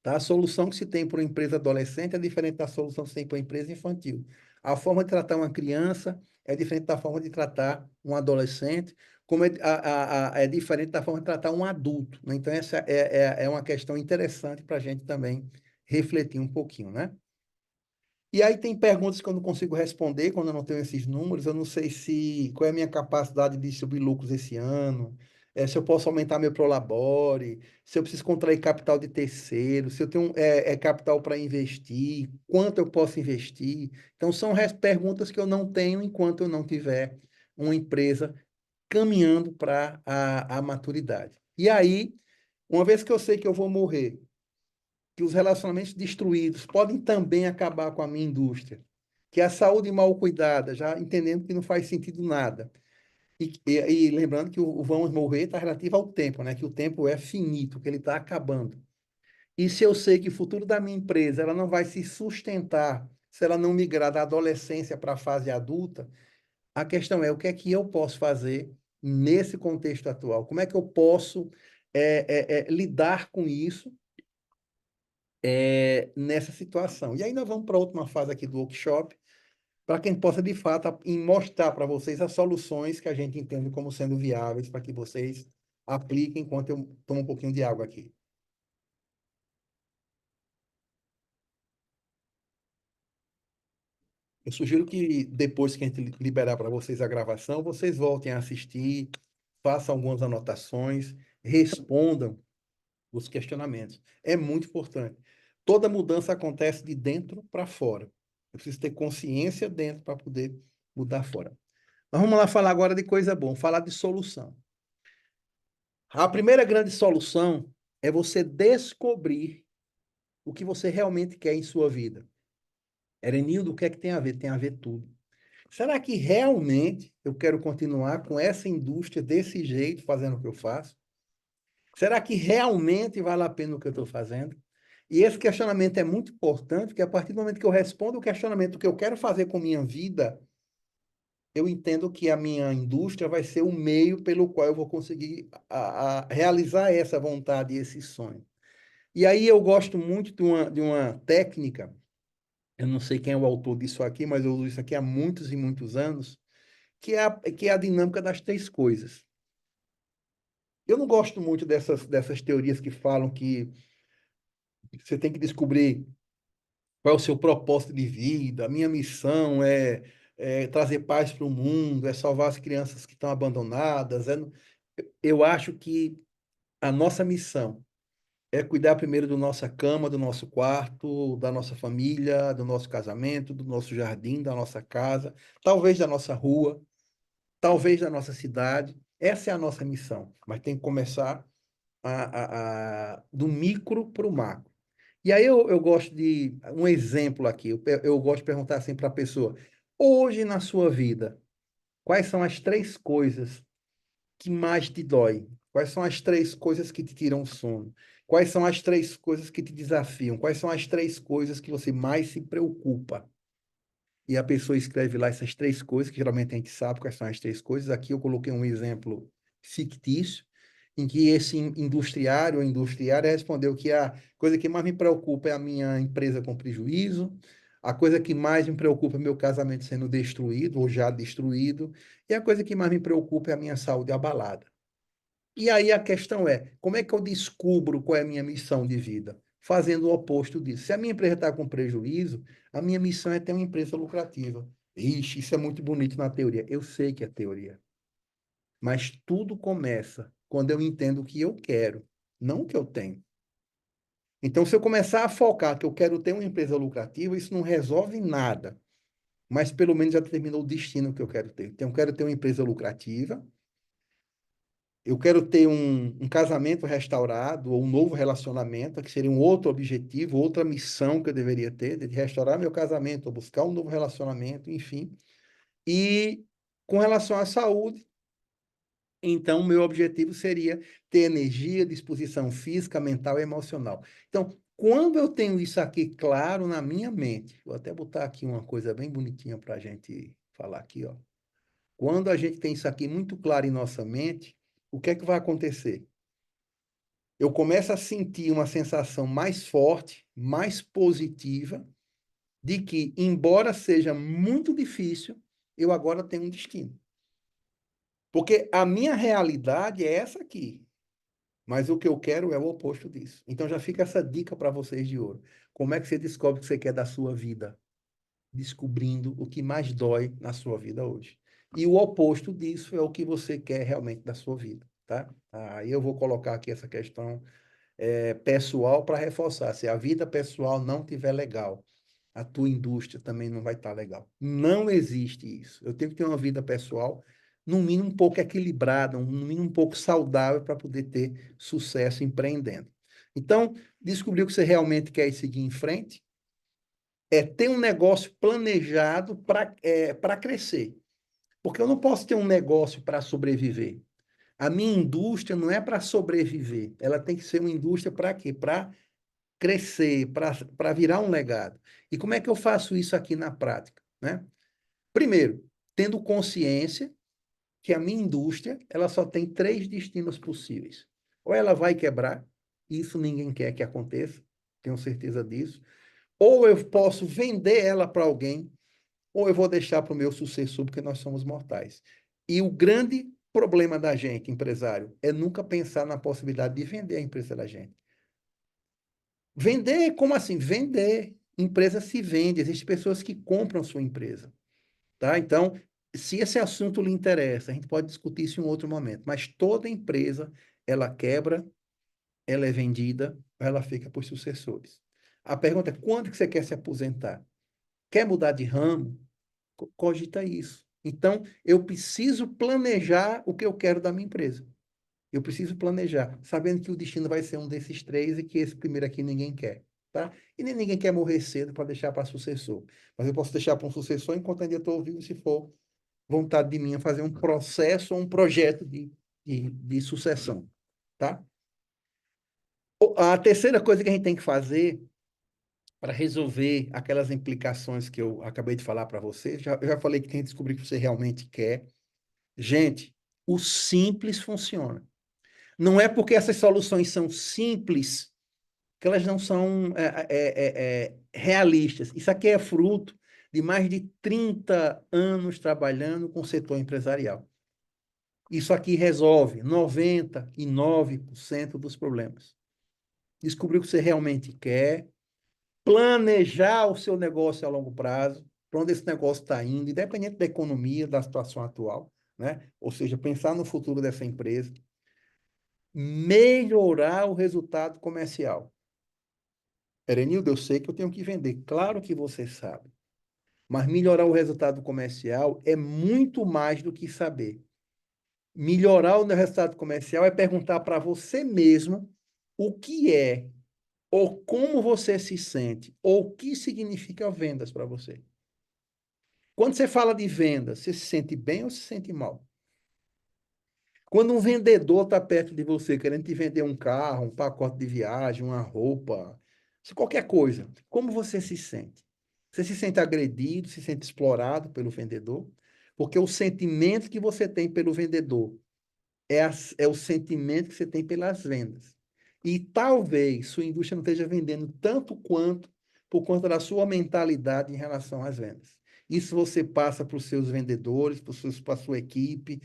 Tá? A solução que se tem para uma empresa adolescente é diferente da solução que se tem para uma empresa infantil. A forma de tratar uma criança é diferente da forma de tratar um adolescente, como é diferente da forma de tratar um adulto. Né? Então, essa é uma questão interessante para a gente também refletir um pouquinho, né? E aí tem perguntas que eu não consigo responder quando eu não tenho esses números. Eu não sei se qual é a minha capacidade de distribuir lucros esse ano, se eu posso aumentar meu Prolabore, se eu preciso contrair capital de terceiro, se eu tenho capital para investir, quanto eu posso investir. Então são perguntas que eu não tenho enquanto eu não tiver uma empresa caminhando para a maturidade. E aí, uma vez que eu sei que eu vou morrer, que os relacionamentos destruídos podem também acabar com a minha indústria, que a saúde mal cuidada, já entendendo que não faz sentido nada. E lembrando que o vamos morrer está relativo ao tempo, né? Que o tempo é finito, que ele está acabando. E se eu sei que o futuro da minha empresa ela não vai se sustentar se ela não migrar da adolescência para a fase adulta, a questão é o que é que eu posso fazer nesse contexto atual? Como é que eu posso lidar com isso nessa situação. E aí nós vamos para a última fase aqui do workshop, para que a gente possa, de fato, mostrar para vocês as soluções que a gente entende como sendo viáveis para que vocês apliquem enquanto eu tomo um pouquinho de água aqui. Eu sugiro que depois que a gente liberar para vocês a gravação, vocês voltem a assistir, façam algumas anotações, respondam os questionamentos. É muito importante. Toda mudança acontece de dentro para fora. Eu preciso ter consciência dentro para poder mudar fora. Mas vamos lá falar agora de coisa boa, falar de solução. A primeira grande solução é você descobrir o que você realmente quer em sua vida. Erenildo, o que é que tem a ver? Tem a ver tudo. Será que realmente eu quero continuar com essa indústria desse jeito, fazendo o que eu faço? Será que realmente vale a pena o que eu estou fazendo? E esse questionamento é muito importante, porque a partir do momento que eu respondo o questionamento do que eu quero fazer com minha vida, eu entendo que a minha indústria vai ser o meio pelo qual eu vou conseguir realizar essa vontade e esse sonho. E aí eu gosto muito de uma técnica, eu não sei quem é o autor disso aqui, mas eu uso isso aqui há muitos e muitos anos, que é a dinâmica das três coisas. Eu não gosto muito dessas teorias que falam que você tem que descobrir qual é o seu propósito de vida, a minha missão é trazer paz para o mundo, é salvar as crianças que estão abandonadas. Eu acho que a nossa missão é cuidar primeiro da nossa cama, do nosso quarto, da nossa família, do nosso casamento, do nosso jardim, da nossa casa, talvez da nossa rua, talvez da nossa cidade. Essa é a nossa missão, mas tem que começar do micro para o macro. E aí eu gosto de um exemplo aqui. Eu gosto de perguntar assim para a pessoa: hoje na sua vida, quais são as três coisas que mais te dói? Quais são as três coisas que te tiram o sono? Quais são as três coisas que te desafiam? Quais são as três coisas que você mais se preocupa? E a pessoa escreve lá essas três coisas, que geralmente a gente sabe quais são as três coisas. Aqui eu coloquei um exemplo fictício, em que esse industriário ou industriária respondeu que a coisa que mais me preocupa é a minha empresa com prejuízo, a coisa que mais me preocupa é meu casamento sendo destruído ou já destruído, e a coisa que mais me preocupa é a minha saúde abalada. E aí a questão é, como é que eu descubro qual é a minha missão de vida? Fazendo o oposto disso. Se a minha empresa está com prejuízo, a minha missão é ter uma empresa lucrativa. Ixi, isso é muito bonito na teoria. Eu sei que é teoria. Mas tudo começa quando eu entendo o que eu quero, não o que eu tenho. Então, se eu começar a focar que eu quero ter uma empresa lucrativa, isso não resolve nada. Mas pelo menos já determinou o destino que eu quero ter. Então, eu quero ter uma empresa lucrativa, eu quero ter um casamento restaurado ou um novo relacionamento, que seria um outro objetivo, outra missão que eu deveria ter, de restaurar meu casamento, ou buscar um novo relacionamento, enfim. E com relação à saúde, então, meu objetivo seria ter energia, disposição física, mental e emocional. Então, quando eu tenho isso aqui claro na minha mente, vou até botar aqui uma coisa bem bonitinha para a gente falar aqui, ó. Quando a gente tem isso aqui muito claro em nossa mente, o que é que vai acontecer? Eu começo a sentir uma sensação mais forte, mais positiva, de que, embora seja muito difícil, eu agora tenho um destino. Porque a minha realidade é essa aqui, mas o que eu quero é o oposto disso. Então já fica essa dica para vocês de ouro. Como é que você descobre o que você quer da sua vida? Descobrindo o que mais dói na sua vida hoje. E o oposto disso é o que você quer realmente da sua vida, tá? Aí eu vou colocar aqui essa questão pessoal para reforçar. Se a vida pessoal não tiver legal, a tua indústria também não vai estar legal. Não existe isso. Eu tenho que ter uma vida pessoal, no mínimo um pouco equilibrada, no mínimo um pouco saudável para poder ter sucesso empreendendo. Então, descobrir o que você realmente quer e seguir em frente é ter um negócio planejado para crescer. Porque eu não posso ter um negócio para sobreviver. A minha indústria não é para sobreviver, ela tem que ser uma indústria para quê? Para crescer, para virar um legado. E como é que eu faço isso aqui na prática, né? Primeiro, tendo consciência que a minha indústria, ela só tem três destinos possíveis. Ou ela vai quebrar, isso ninguém quer que aconteça, tenho certeza disso. Ou eu posso vender ela para alguém ou eu vou deixar para o meu sucessor, porque nós somos mortais. E o grande problema da gente, empresário, é nunca pensar na possibilidade de vender a empresa da gente. Vender, como assim? Vender. Empresa se vende, existem pessoas que compram sua empresa, tá? Então, se esse assunto lhe interessa, a gente pode discutir isso em um outro momento, mas toda empresa, ela quebra, ela é vendida, ela fica por sucessores. A pergunta é, quando que você quer se aposentar? Quer mudar de ramo? Cogita isso. Então, eu preciso planejar o que eu quero da minha empresa. Eu preciso planejar, sabendo que o destino vai ser um desses três e que esse primeiro aqui ninguém quer, tá? E nem ninguém quer morrer cedo para deixar para sucessor. Mas eu posso deixar para um sucessor enquanto ainda estou vivo, se for vontade de mim fazer um processo ou um projeto de sucessão, tá? A terceira coisa que a gente tem que fazer para resolver aquelas implicações que eu acabei de falar para você, eu já falei que tem que descobrir o que você realmente quer. Gente, o simples funciona. Não é porque essas soluções são simples que elas não são realistas. Isso aqui é fruto de mais de 30 anos trabalhando com o setor empresarial. Isso aqui resolve 99% dos problemas. Descobrir o que você realmente quer, planejar o seu negócio a longo prazo, para onde esse negócio está indo, independente da economia, da situação atual, né? Ou seja, pensar no futuro dessa empresa, melhorar o resultado comercial. Erenildo, eu sei que eu tenho que vender. Claro que você sabe. Mas melhorar o resultado comercial é muito mais do que saber. Melhorar o resultado comercial é perguntar para você mesmo o que é, ou como você se sente, ou o que significa vendas para você. Quando você fala de vendas, você se sente bem ou se sente mal? Quando um vendedor está perto de você, querendo te vender um carro, um pacote de viagem, uma roupa, qualquer coisa, como você se sente? Você se sente agredido, se sente explorado pelo vendedor? Porque o sentimento que você tem pelo vendedor é o sentimento que você tem pelas vendas. E talvez sua indústria não esteja vendendo tanto quanto por conta da sua mentalidade em relação às vendas. Isso você passa para os seus vendedores, para a sua equipe,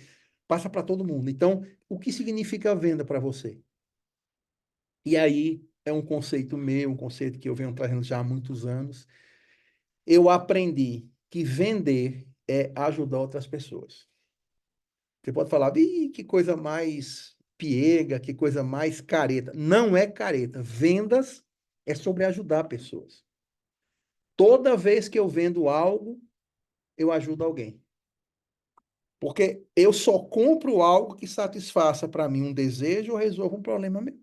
passa para todo mundo. Então, o que significa venda para você? E aí é um conceito meu, um conceito que eu venho trazendo já há muitos anos. Eu aprendi que vender é ajudar outras pessoas. Você pode falar, ih, que coisa mais piega, que coisa mais careta. Não é careta. Vendas é sobre ajudar pessoas. Toda vez que eu vendo algo, eu ajudo alguém. Porque eu só compro algo que satisfaça para mim um desejo ou resolva um problema meu.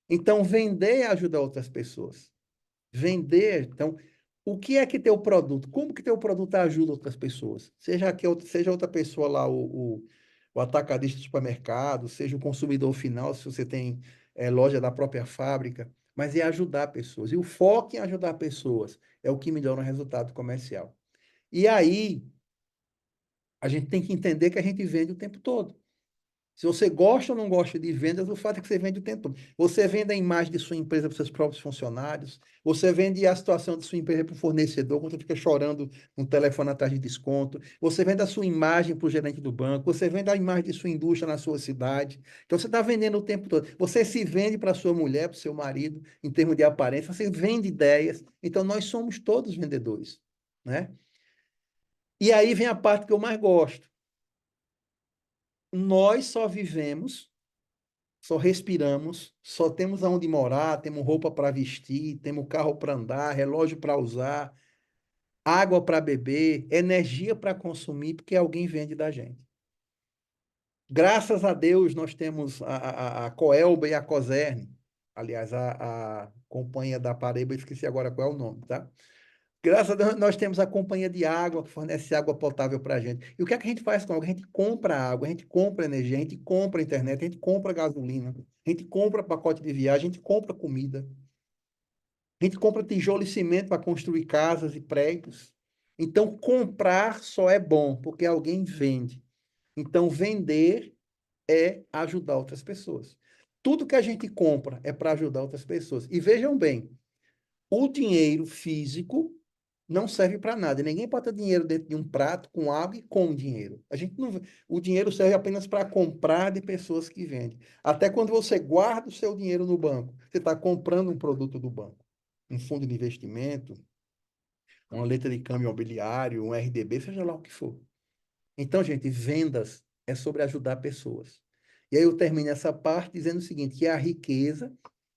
Então, vender é ajudar outras pessoas. Vender, então, o que é que teu produto? Como que teu produto ajuda outras pessoas? Seja outra pessoa lá, o atacadista do supermercado, seja o consumidor final, se você tem loja da própria fábrica, mas é ajudar pessoas. E o foco em ajudar pessoas é o que melhora o resultado comercial. E aí, a gente tem que entender que a gente vende o tempo todo. Se você gosta ou não gosta de vendas, o fato é que você vende o tempo todo. Você vende a imagem de sua empresa para os seus próprios funcionários, você vende a situação de sua empresa para o fornecedor, quando você fica chorando no telefone atrás de desconto, você vende a sua imagem para o gerente do banco, você vende a imagem de sua indústria na sua cidade. Então, você está vendendo o tempo todo. Você se vende para sua mulher, para o seu marido, em termos de aparência, você vende ideias. Então, nós somos todos vendedores, né? E aí vem a parte que eu mais gosto. Nós só vivemos, só respiramos, só temos aonde morar, temos roupa para vestir, temos carro para andar, relógio para usar, água para beber, energia para consumir, porque alguém vende da gente. Graças a Deus nós temos a Coelba e a Coserne, aliás, a companhia da Paraíba, esqueci agora qual é o nome, tá? Graças a Deus, nós temos a companhia de água que fornece água potável para a gente. E o que é que a gente faz com a água? A gente compra água, a gente compra energia, a gente compra internet, a gente compra gasolina, a gente compra pacote de viagem, a gente compra comida, a gente compra tijolo e cimento para construir casas e prédios. Então, comprar só é bom, porque alguém vende. Então, vender é ajudar outras pessoas. Tudo que a gente compra é para ajudar outras pessoas. E vejam bem, o dinheiro físico não serve para nada. Ninguém bota dinheiro dentro de um prato com água e come dinheiro. A gente não, o dinheiro serve apenas para comprar de pessoas que vendem. Até quando você guarda o seu dinheiro no banco, você está comprando um produto do banco, um fundo de investimento, uma letra de câmbio imobiliário, um RDB, seja lá o que for. Então, gente, vendas é sobre ajudar pessoas. E aí eu termino essa parte dizendo o seguinte, que a riqueza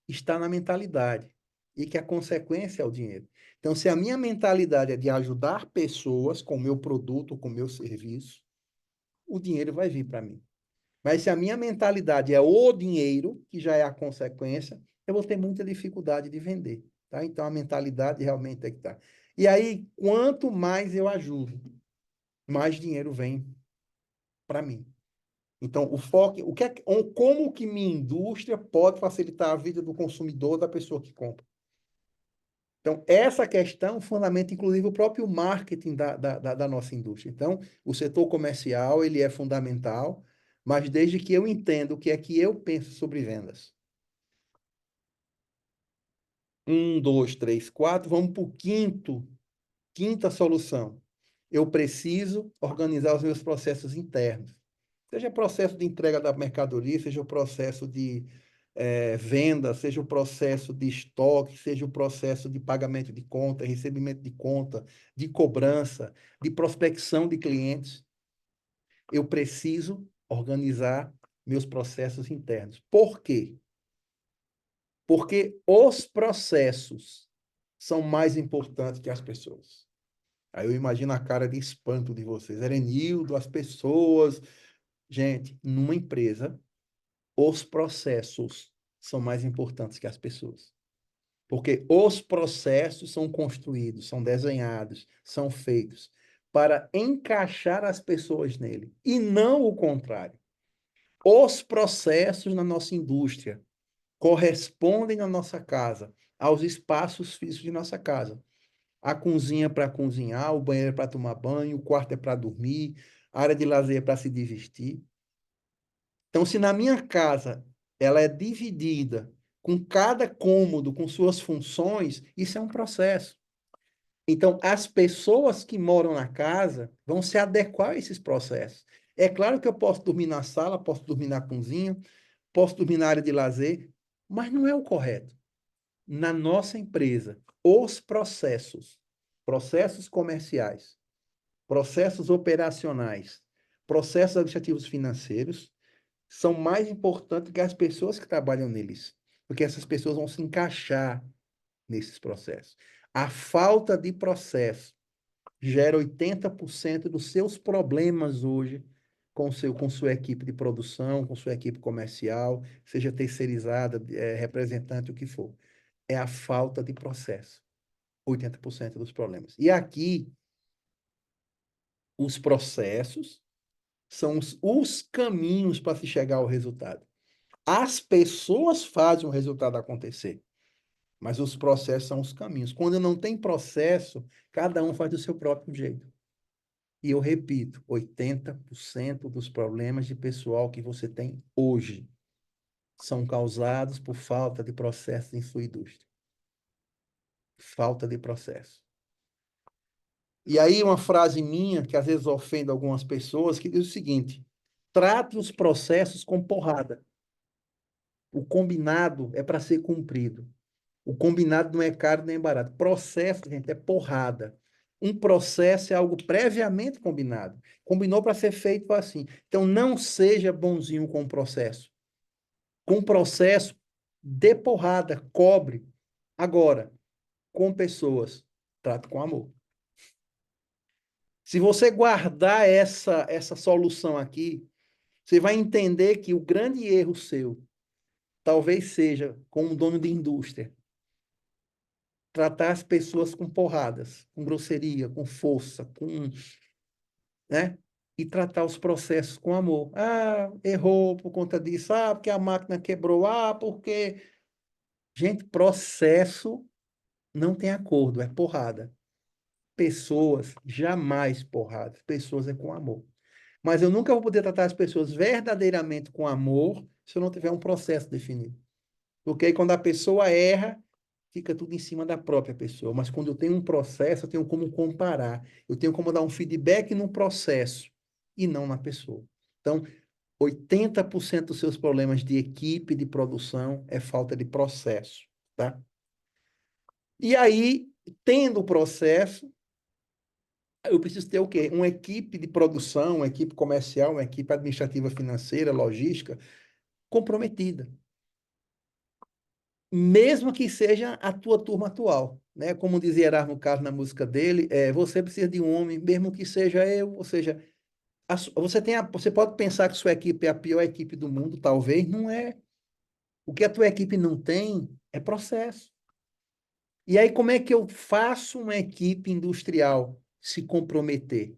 está na mentalidade e que a consequência é o dinheiro. Então, se a minha mentalidade é de ajudar pessoas com o meu produto, com o meu serviço, o dinheiro vai vir para mim. Mas se a minha mentalidade é o dinheiro, que já é a consequência, eu vou ter muita dificuldade de vender, tá? Então, a mentalidade realmente é que tá. E aí, quanto mais eu ajudo, mais dinheiro vem para mim. Então, o foco, como que minha indústria pode facilitar a vida do consumidor, da pessoa que compra? Então, essa questão fundamenta, inclusive, o próprio marketing da nossa indústria. Então, o setor comercial, ele é fundamental, mas desde que eu entenda o que é que eu penso sobre vendas. 1, 2, 3, 4, vamos para o quinta solução. Eu preciso organizar os meus processos internos. Seja processo de entrega da mercadoria, seja o processo de venda, seja o processo de estoque, seja o processo de pagamento de conta, recebimento de conta, de cobrança, de prospecção de clientes. Eu preciso organizar meus processos internos. Por quê? Porque os processos são mais importantes que as pessoas. Aí eu imagino a cara de espanto de vocês. Erenildo, as pessoas. Gente, numa empresa, os processos são mais importantes que as pessoas. Porque os processos são construídos, são desenhados, são feitos para encaixar as pessoas nele, e não o contrário. Os processos na nossa indústria correspondem na nossa casa aos espaços físicos de nossa casa. A cozinha para cozinhar, o banheiro é para tomar banho, o quarto é para dormir, a área de lazer é para se divertir. Então, se na minha casa ela é dividida com cada cômodo, com suas funções, isso é um processo. Então, as pessoas que moram na casa vão se adequar a esses processos. É claro que eu posso dormir na sala, posso dormir na cozinha, posso dormir na área de lazer, mas não é o correto. Na nossa empresa, os processos comerciais, processos operacionais, processos administrativos financeiros, são mais importantes que as pessoas que trabalham neles, porque essas pessoas vão se encaixar nesses processos. A falta de processo gera 80% dos seus problemas hoje com sua equipe de produção, com sua equipe comercial, seja terceirizada, representante, o que for. É a falta de processo. 80% dos problemas. E aqui, os processos são os caminhos para se chegar ao resultado. As pessoas fazem o resultado acontecer, mas os processos são os caminhos. Quando não tem processo, cada um faz do seu próprio jeito. E eu repito, 80% dos problemas de pessoal que você tem hoje são causados por falta de processo em sua indústria. Falta de processo. E aí uma frase minha, que às vezes ofende algumas pessoas, que diz o seguinte: trate os processos com porrada. O combinado é para ser cumprido. O combinado não é caro nem barato. Processo, gente, é porrada. Um processo é algo previamente combinado. Combinou para ser feito assim. Então, não seja bonzinho com o processo. Com o processo, dê porrada, cobre. Agora, com pessoas, trate com amor. Se você guardar essa solução aqui, você vai entender que o grande erro seu talvez seja com um dono de indústria tratar as pessoas com porradas, com grosseria, com força, né? E tratar os processos com amor. Ah, errou por conta disso. Ah, porque a máquina quebrou. Ah, porque... Gente, processo não tem acordo, é porrada. Pessoas, jamais porrada. Pessoas é com amor. Mas eu nunca vou poder tratar as pessoas verdadeiramente com amor se eu não tiver um processo definido. Porque aí quando a pessoa erra, fica tudo em cima da própria pessoa. Mas quando eu tenho um processo, eu tenho como comparar, eu tenho como dar um feedback no processo e não na pessoa. Então, 80% dos seus problemas de equipe, de produção, é falta de processo, tá? E aí, tendo o processo, eu preciso ter o quê? Uma equipe de produção, uma equipe comercial, uma equipe administrativa financeira, logística, comprometida. Mesmo que seja a tua turma atual, né? Como dizia Erasmo Carlos na música dele, você precisa de um homem, mesmo que seja eu, ou seja, você pode pensar que sua equipe é a pior equipe do mundo, talvez, não é. O que a tua equipe não tem é processo. E aí, como é que eu faço uma equipe industrial se comprometer?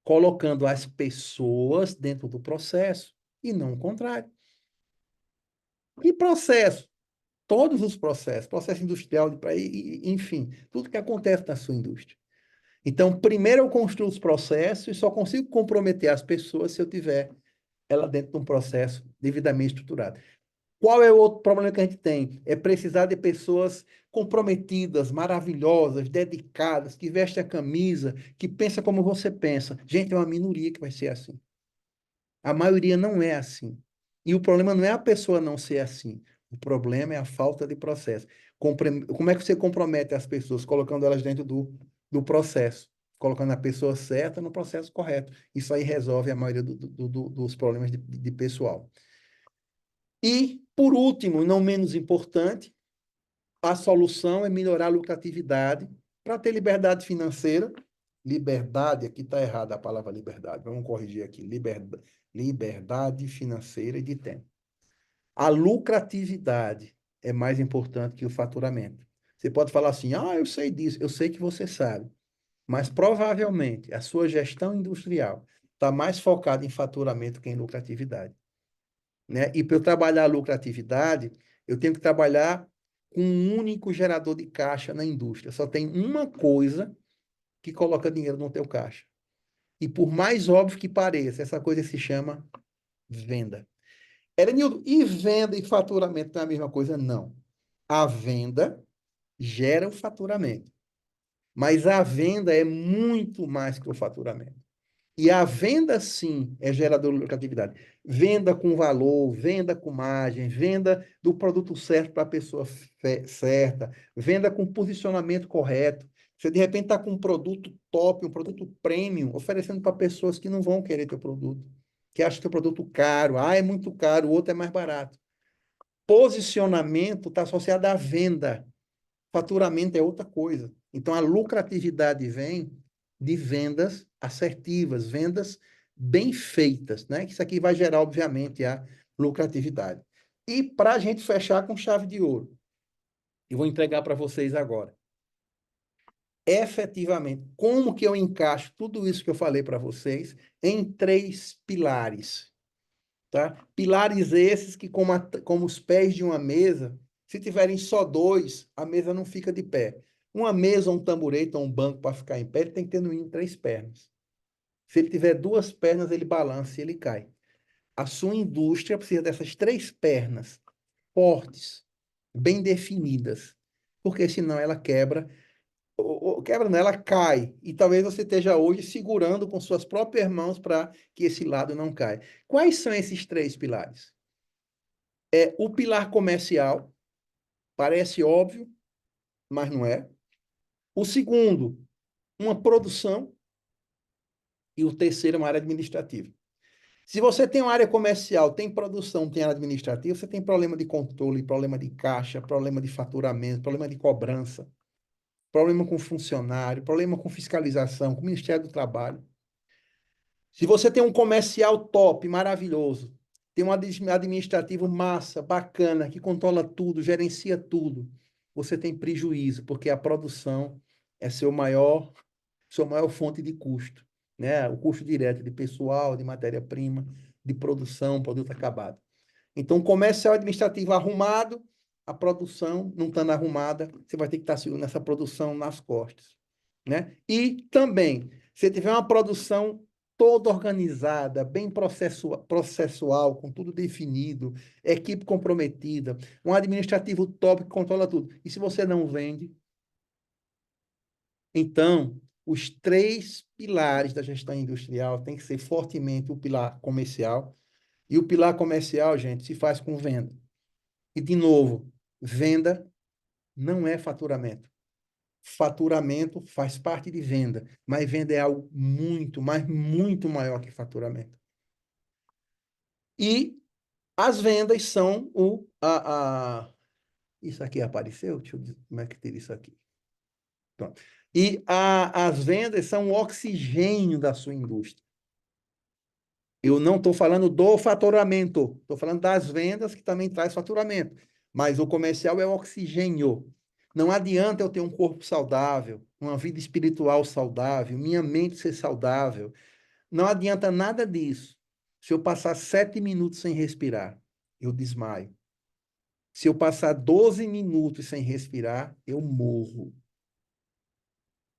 Colocando as pessoas dentro do processo e não o contrário. E processo? Todos os processos, processo industrial, enfim, tudo que acontece na sua indústria. Então, primeiro eu construo os processos e só consigo comprometer as pessoas se eu tiver ela dentro de um processo devidamente estruturado. Qual é o outro problema que a gente tem? É precisar de pessoas comprometidas, maravilhosas, dedicadas, que vestem a camisa, que pensa como você pensa. Gente, é uma minoria que vai ser assim. A maioria não é assim. E o problema não é a pessoa não ser assim. O problema é a falta de processo. Como é que você compromete as pessoas? Colocando elas dentro do processo. Colocando a pessoa certa no processo correto. Isso aí resolve a maioria dos problemas de pessoal. E, por último, não menos importante, a solução é melhorar a lucratividade para ter liberdade financeira. Liberdade, aqui está errada a palavra liberdade, vamos corrigir aqui. Liberdade financeira e de tempo. A lucratividade é mais importante que o faturamento. Você pode falar assim, eu sei disso, eu sei que você sabe, mas provavelmente a sua gestão industrial está mais focada em faturamento que em lucratividade, né? E para eu trabalhar a lucratividade, eu tenho que trabalhar com um único gerador de caixa na indústria. Só tem uma coisa que coloca dinheiro no teu caixa. E por mais óbvio que pareça, essa coisa se chama venda. Erenildo, e venda e faturamento não é a mesma coisa? Não. A venda gera o faturamento. Mas a venda é muito mais que o faturamento. E a venda, sim, é gerador de lucratividade. Venda com valor, venda com margem, venda do produto certo para a pessoa certa, venda com posicionamento correto. Você, de repente, está com um produto top, um produto premium, oferecendo para pessoas que não vão querer teu produto, que acham teu produto caro. É muito caro, o outro é mais barato. Posicionamento está associado à venda. Faturamento é outra coisa. Então, a lucratividade vem de vendas assertivas, vendas bem feitas, né? Isso aqui vai gerar, obviamente, a lucratividade. E para a gente fechar com chave de ouro, eu vou entregar para vocês agora. Efetivamente, como que eu encaixo tudo isso que eu falei para vocês em 3 pilares, tá? Pilares esses que, como os pés de uma mesa, se tiverem só 2, a mesa não fica de pé. Uma mesa, um tamborete ou um banco para ficar em pé, ele tem que ter no mínimo 3 pernas. Se ele tiver 2 pernas, ele balança e ele cai. A sua indústria precisa dessas 3 pernas fortes, bem definidas, porque senão ela quebra, ou quebra não, ela cai. E talvez você esteja hoje segurando com suas próprias mãos para que esse lado não caia. Quais são esses 3 pilares? O pilar comercial, parece óbvio, mas não é. O segundo, uma produção. E o terceiro, uma área administrativa. Se você tem uma área comercial, tem produção, tem área administrativa, você tem problema de controle, problema de caixa, problema de faturamento, problema de cobrança, problema com funcionário, problema com fiscalização, com o Ministério do Trabalho. Se você tem um comercial top, maravilhoso, tem um administrativo massa, bacana, que controla tudo, gerencia tudo, você tem prejuízo, porque a produção é sua maior fonte de custo, né? O custo direto de pessoal, de matéria-prima, de produção, produto acabado. Então, comercial administrativo arrumado, a produção não estando arrumada, você vai ter que estar segurando essa produção nas costas, né? E também, se tiver uma produção toda organizada, bem processual, com tudo definido, equipe comprometida, um administrativo top que controla tudo. E se você não vende, então, os três pilares da gestão industrial tem que ser fortemente o pilar comercial. E o pilar comercial, gente, se faz com venda. E, de novo, venda não é faturamento. Faturamento faz parte de venda, mas venda é algo muito, mas muito maior que faturamento. E as vendas são Isso aqui apareceu? Deixa eu ver como é que tira isso aqui. Pronto. E as vendas são o oxigênio da sua indústria. Eu não estou falando do faturamento, estou falando das vendas que também traz faturamento. Mas o comercial é o oxigênio. Não adianta eu ter um corpo saudável, uma vida espiritual saudável, minha mente ser saudável. Não adianta nada disso. Se eu passar 7 minutos sem respirar, eu desmaio. Se eu passar 12 minutos sem respirar, eu morro.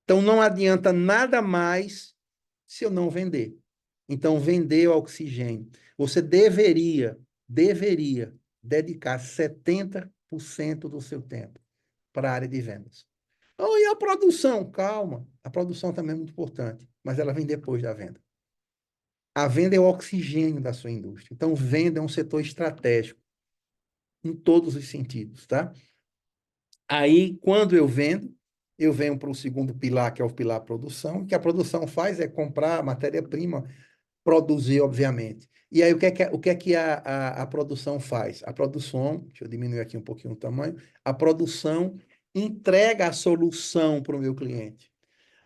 Então não adianta nada mais se eu não vender. Então, vender o oxigênio. Você deveria dedicar 70% do seu tempo para a área de vendas. Oh, e a produção? Calma, a produção também é muito importante, mas ela vem depois da venda. A venda é o oxigênio da sua indústria. Então, venda é um setor estratégico em todos os sentidos, tá? Aí, quando eu vendo, eu venho para o segundo pilar, que é o pilar produção. O que a produção faz é comprar matéria-prima, produzir, obviamente. E aí, o que é que a produção faz? A produção, deixa eu diminuir aqui um pouquinho o tamanho, a produção entrega a solução para o meu cliente.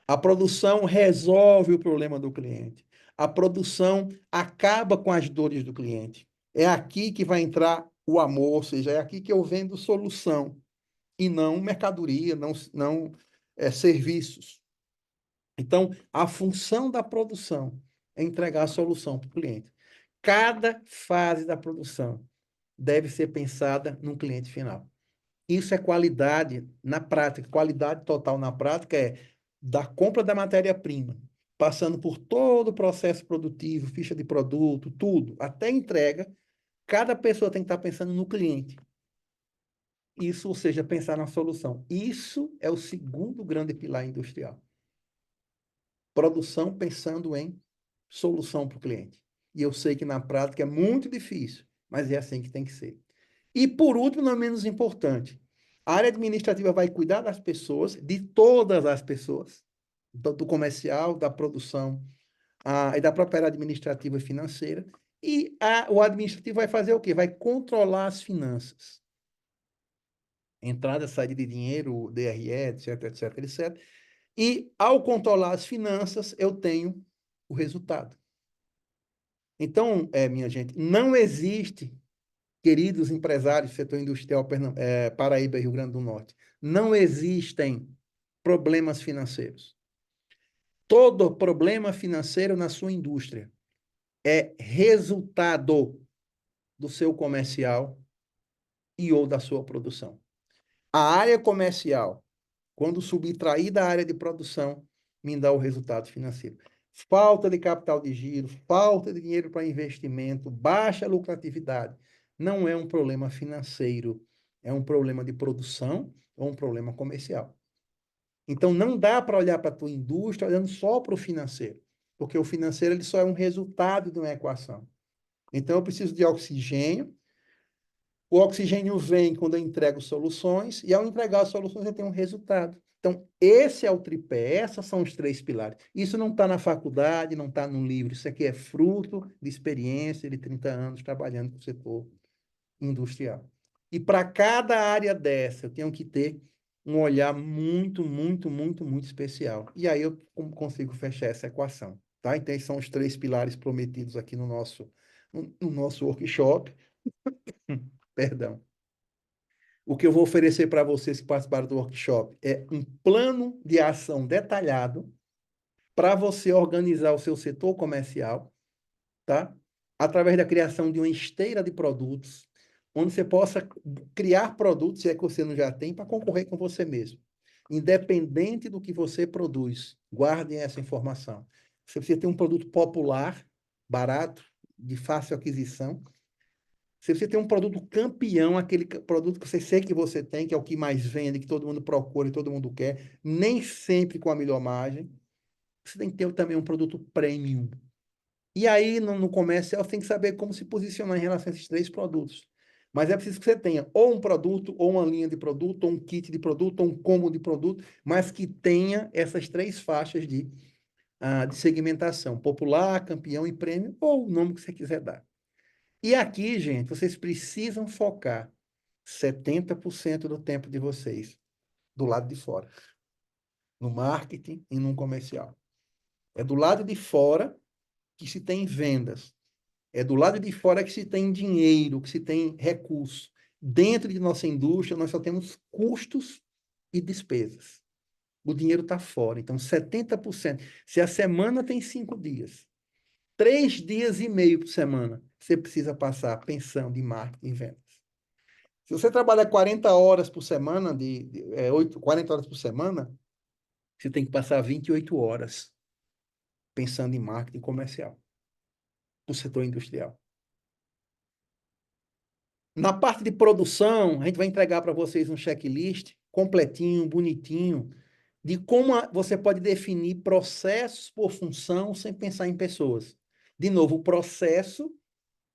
A produção resolve o problema do cliente. A produção acaba com as dores do cliente. É aqui que vai entrar o amor, ou seja, é aqui que eu vendo solução e não mercadoria, não serviços. Então, a função da produção é entregar a solução para o cliente. Cada fase da produção deve ser pensada no cliente final. Isso é qualidade na prática. Qualidade total na prática é da compra da matéria-prima, passando por todo o processo produtivo, ficha de produto, tudo, até a entrega. Cada pessoa tem que estar pensando no cliente. Isso, ou seja, pensar na solução. Isso é o segundo grande pilar industrial. Produção pensando em solução para o cliente. E eu sei que na prática é muito difícil, mas é assim que tem que ser. E por último, não menos importante, a área administrativa vai cuidar das pessoas, de todas as pessoas, do comercial, da produção e da própria área administrativa e financeira. E o administrativo vai fazer o quê? Vai controlar as finanças. Entrada, saída de dinheiro, DRE, etc, etc, etc. E ao controlar as finanças, eu tenho o resultado. Então, minha gente, não existe, queridos empresários do setor industrial Paraíba e Rio Grande do Norte, não existem problemas financeiros. Todo problema financeiro na sua indústria é resultado do seu comercial e ou da sua produção. A área comercial, quando subtrair da área de produção, me dá o resultado financeiro. Falta de capital de giro, falta de dinheiro para investimento, baixa lucratividade. Não é um problema financeiro, é um problema de produção ou um problema comercial. Então, não dá para olhar para a tua indústria olhando só para o financeiro, porque o financeiro ele só é um resultado de uma equação. Então, eu preciso de oxigênio. O oxigênio vem quando eu entrego soluções, e ao entregar as soluções eu tenho um resultado. Então, esse é o tripé, esses são os três pilares. Isso não está na faculdade, não está no livro, isso aqui é fruto de experiência de 30 anos trabalhando com o setor industrial. E para cada área dessa, eu tenho que ter um olhar muito, muito, muito, muito especial. E aí eu consigo fechar essa equação. Tá? Então, esses são os três pilares prometidos aqui no nosso workshop. Perdão. O que eu vou oferecer para vocês que participaram do workshop é um plano de ação detalhado para você organizar o seu setor comercial, tá? Através da criação de uma esteira de produtos, onde você possa criar produtos, se é que você não já tem, para concorrer com você mesmo. Independente do que você produz, guardem essa informação. Você precisa ter um produto popular, barato, de fácil aquisição. Se você tem um produto campeão, aquele produto que você sei que você tem, que é o que mais vende, que todo mundo procura e todo mundo quer, nem sempre com a melhor margem, você tem que ter também um produto premium. E aí, no comercial, você tem que saber como se posicionar em relação a esses três produtos. Mas é preciso que você tenha ou um produto, ou uma linha de produto, ou um kit de produto, ou um combo de produto, mas que tenha essas três faixas de segmentação: popular, campeão e prêmio, ou o nome que você quiser dar. E aqui, gente, vocês precisam focar 70% do tempo de vocês do lado de fora, no marketing e no comercial. É do lado de fora que se tem vendas. É do lado de fora que se tem dinheiro, que se tem recurso. Dentro de nossa indústria, nós só temos custos e despesas. O dinheiro está fora. Então, 70%. Se a semana tem 5 dias, 3 dias e meio por semana, você precisa passar pensando em marketing e vendas. Se você trabalha 40 horas por semana, 40 horas por semana, você tem que passar 28 horas pensando em marketing comercial, no setor industrial. Na parte de produção, a gente vai entregar para vocês um checklist completinho, bonitinho, de como você pode definir processos por função sem pensar em pessoas. De novo, o processo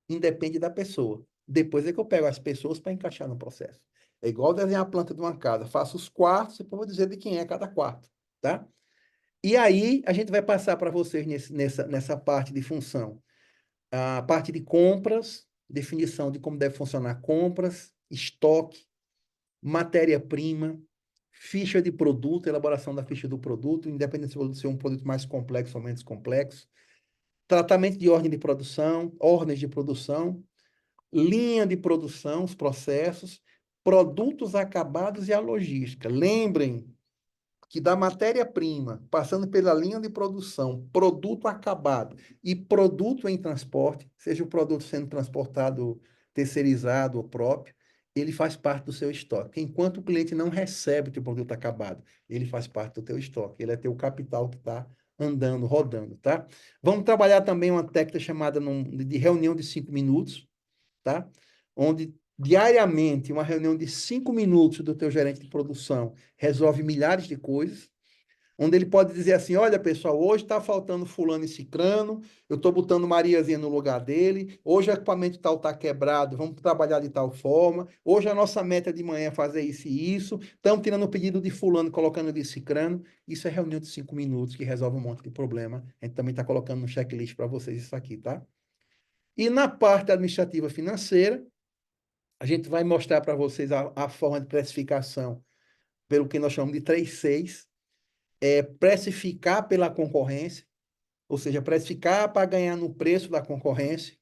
independe da pessoa. Depois é que eu pego as pessoas para encaixar no processo. É igual desenhar a planta de uma casa. Faço os quartos, depois vou dizer de quem é cada quarto, tá? E aí, a gente vai passar para vocês nessa parte de função. A parte de compras, definição de como deve funcionar compras, estoque, matéria-prima, ficha de produto, elaboração da ficha do produto, independente se o produto ser um produto mais complexo ou menos complexo, tratamento de ordem de produção, ordens de produção, linha de produção, os processos, produtos acabados e a logística. Lembrem que da matéria-prima, passando pela linha de produção, produto acabado e produto em transporte, seja o produto sendo transportado terceirizado ou próprio, ele faz parte do seu estoque. Enquanto o cliente não recebe o teu produto acabado, ele faz parte do teu estoque. Ele é teu capital que está andando, rodando, tá? Vamos trabalhar também uma técnica chamada de reunião de 5 minutos, tá? Onde diariamente uma reunião de 5 minutos do teu gerente de produção resolve milhares de coisas, onde ele pode dizer assim: olha, pessoal, hoje está faltando fulano e cicrano, eu estou botando Mariazinha no lugar dele, hoje o equipamento tal está quebrado, vamos trabalhar de tal forma, hoje a nossa meta de manhã é fazer isso e isso, estamos tirando o pedido de fulano, colocando de cicrano. Isso é reunião de 5 minutos que resolve um monte de problema. A gente também está colocando no checklist para vocês isso aqui, tá? E na parte administrativa financeira, a gente vai mostrar para vocês a forma de precificação pelo que nós chamamos de 3 Cs. Precificar pela concorrência, ou seja, precificar para ganhar no preço da concorrência,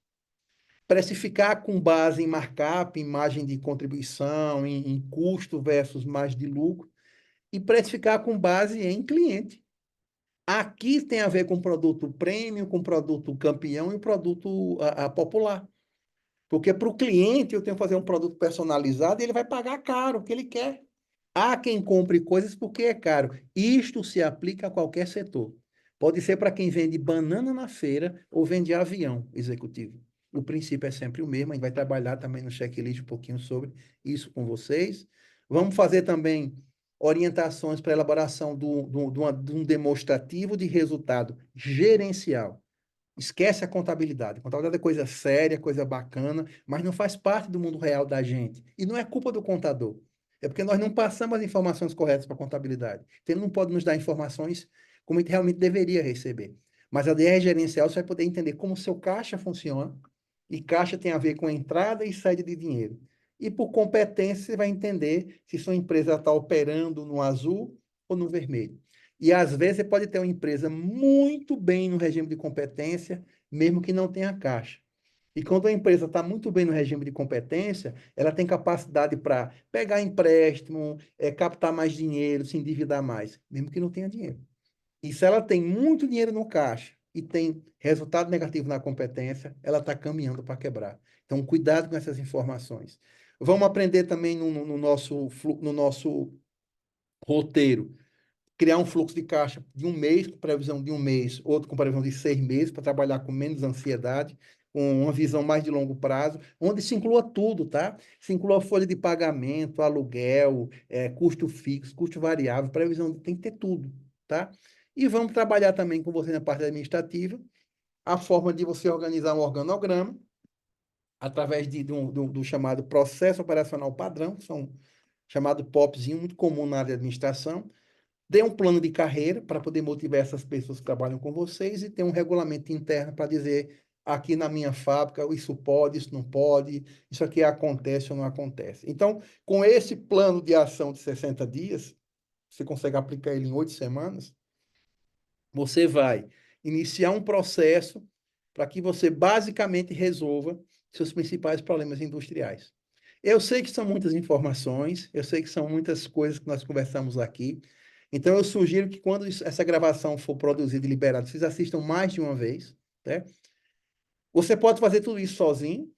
precificar com base em markup, em margem de contribuição, em custo versus margem de lucro, e precificar com base em cliente. Aqui tem a ver com produto premium, com produto campeão e produto popular. Porque para o cliente eu tenho que fazer um produto personalizado e ele vai pagar caro, o que ele quer. Há quem compre coisas porque é caro. Isto se aplica a qualquer setor. Pode ser para quem vende banana na feira ou vende avião executivo. O princípio é sempre o mesmo. A gente vai trabalhar também no checklist um pouquinho sobre isso com vocês. Vamos fazer também orientações para a elaboração de um demonstrativo de resultado gerencial. Esquece a contabilidade. A contabilidade é coisa séria, coisa bacana, mas não faz parte do mundo real da gente. E não é culpa do contador. É porque nós não passamos as informações corretas para a contabilidade. Então, ele não pode nos dar informações como ele realmente deveria receber. Mas a DR gerencial você vai poder entender como o seu caixa funciona. E caixa tem a ver com entrada e saída de dinheiro. E por competência, você vai entender se sua empresa está operando no azul ou no vermelho. E às vezes você pode ter uma empresa muito bem no regime de competência, mesmo que não tenha caixa. E quando a empresa está muito bem no regime de competência, ela tem capacidade para pegar empréstimo, captar mais dinheiro, se endividar mais, mesmo que não tenha dinheiro. E se ela tem muito dinheiro no caixa e tem resultado negativo na competência, ela está caminhando para quebrar. Então, cuidado com essas informações. Vamos aprender também no nosso roteiro criar um fluxo de caixa de um mês, com previsão de um mês, outro com previsão de 6 meses, para trabalhar com menos ansiedade, com uma visão mais de longo prazo, onde se inclua tudo, tá? Se inclua folha de pagamento, aluguel, custo fixo, custo variável, previsão, tem que ter tudo, tá? E vamos trabalhar também com você na parte administrativa, a forma de você organizar um organograma, através do chamado processo operacional padrão, que são chamado POPzinho, muito comum na área de administração. Dê um plano de carreira para poder motivar essas pessoas que trabalham com vocês e ter um regulamento interno para dizer aqui na minha fábrica isso pode, isso não pode, isso aqui acontece ou não acontece. Então, com esse plano de ação de 60 dias, você consegue aplicar ele em 8 semanas, você vai iniciar um processo para que você basicamente resolva seus principais problemas industriais. Eu sei que são muitas informações, eu sei que são muitas coisas que nós conversamos aqui, então eu sugiro que quando essa gravação for produzida e liberada, vocês assistam mais de uma vez, né? Você pode fazer tudo isso sozinho,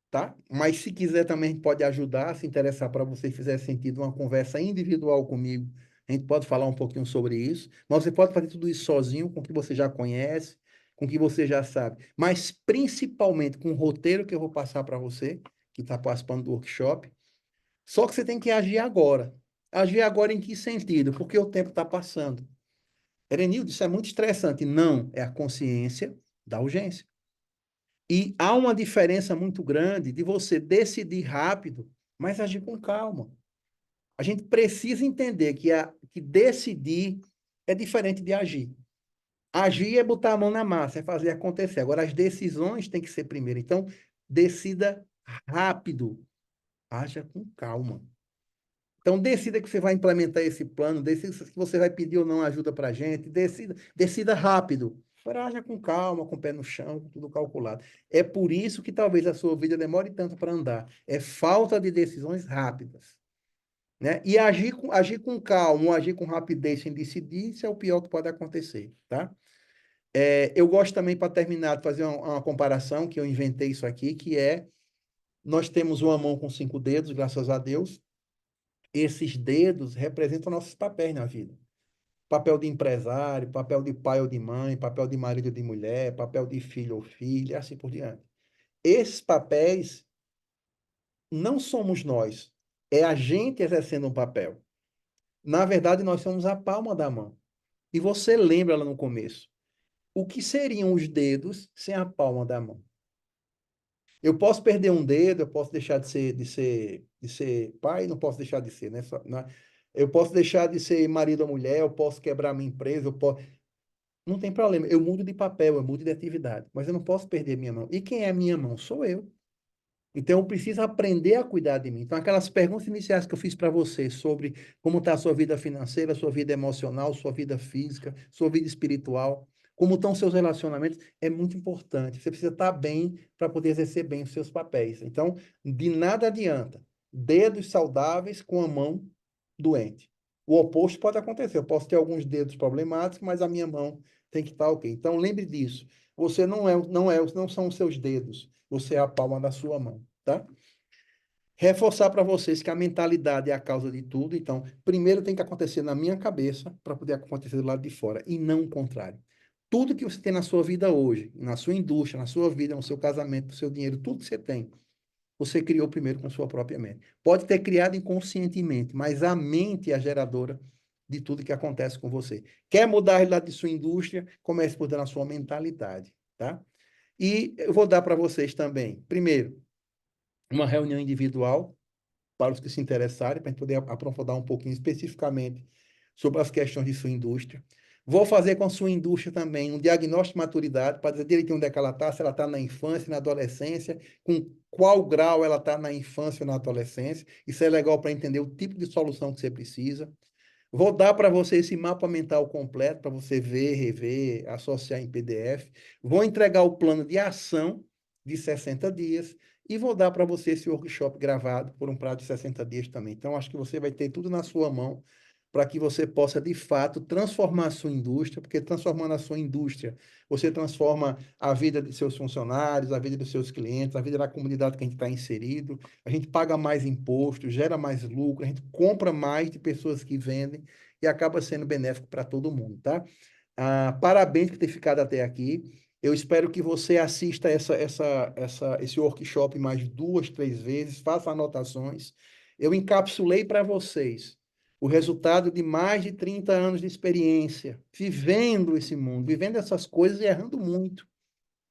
tá? Mas se quiser também pode ajudar, se interessar para você, fizer sentido uma conversa individual comigo, a gente pode falar um pouquinho sobre isso, mas você pode fazer tudo isso sozinho, com o que você já conhece, com o que você já sabe, mas principalmente com o roteiro que eu vou passar para você, que está participando do workshop, só que você tem que agir agora. Agir agora em que sentido? Porque o tempo está passando. Erenildo, isso é muito estressante. Não, é a consciência da urgência. E há uma diferença muito grande de você decidir rápido, mas agir com calma. A gente precisa entender que decidir é diferente de agir. Agir é botar a mão na massa, é fazer acontecer. Agora, as decisões têm que ser primeiro. Então, decida rápido, haja com calma. Então, decida que você vai implementar esse plano, decida se você vai pedir ou não ajuda para a gente, decida rápido. Agora, haja com calma, com o pé no chão, com tudo calculado. É por isso que talvez a sua vida demore tanto para andar. É falta de decisões rápidas. Né? E agir com calma, agir com rapidez sem decidir, isso é o pior que pode acontecer. Tá? Eu gosto também, para terminar, de fazer uma comparação, que eu inventei isso aqui, que é, nós temos uma mão com 5 dedos, graças a Deus. Esses dedos representam nossos papéis na vida. Papel de empresário, papel de pai ou de mãe, papel de marido ou de mulher, papel de filho ou filha, e assim por diante. Esses papéis não somos nós, é a gente exercendo um papel. Na verdade, nós somos a palma da mão. E você lembra lá no começo, o que seriam os dedos sem a palma da mão? Eu posso perder um dedo, eu posso deixar de ser pai, não posso deixar de ser, né? Eu posso deixar de ser marido ou mulher, eu posso quebrar minha empresa, eu posso. Não tem problema. Eu mudo de papel, eu mudo de atividade, mas eu não posso perder minha mão. E quem é a minha mão? Sou eu. Então, eu preciso aprender a cuidar de mim. Então, aquelas perguntas iniciais que eu fiz para você sobre como está a sua vida financeira, sua vida emocional, sua vida física, sua vida espiritual, como estão seus relacionamentos, é muito importante. Você precisa estar bem para poder exercer bem os seus papéis. Então, de nada adianta dedos saudáveis com a mão doente. O oposto pode acontecer. Eu posso ter alguns dedos problemáticos, mas a minha mão tem que estar ok. Então, lembre disso. Você não são os seus dedos. Você é a palma da sua mão, tá? Reforçar para vocês que a mentalidade é a causa de tudo. Então, primeiro tem que acontecer na minha cabeça para poder acontecer do lado de fora e não o contrário. Tudo que você tem na sua vida hoje, na sua indústria, na sua vida, no seu casamento, no seu dinheiro, tudo que você tem, você criou primeiro com a sua própria mente. Pode ter criado inconscientemente, mas a mente é a geradora de tudo que acontece com você. Quer mudar a realidade de sua indústria? Comece mudando a sua mentalidade, tá? E eu vou dar para vocês também, primeiro, uma reunião individual para os que se interessarem, para a gente poder aprofundar um pouquinho especificamente sobre as questões de sua indústria. Vou fazer com a sua indústria também um diagnóstico de maturidade, para dizer direitinho onde é que ela está, se ela está na infância, na adolescência, com qual grau ela está na infância ou na adolescência. Isso é legal para entender o tipo de solução que você precisa. Vou dar para você esse mapa mental completo, para você ver, rever, associar em PDF. Vou entregar o plano de ação de 60 dias e vou dar para você esse workshop gravado por um prazo de 60 dias também. Então, acho que você vai ter tudo na sua mão para que você possa, de fato, transformar a sua indústria, porque transformando a sua indústria, você transforma a vida de seus funcionários, a vida dos seus clientes, a vida da comunidade que a gente está inserido, a gente paga mais imposto, gera mais lucro, a gente compra mais de pessoas que vendem e acaba sendo benéfico para todo mundo, tá? Parabéns por ter ficado até aqui. Eu espero que você assista esse workshop mais 2, 3 vezes, faça anotações. Eu encapsulei para vocês o resultado de mais de 30 anos de experiência, vivendo esse mundo, vivendo essas coisas e errando muito.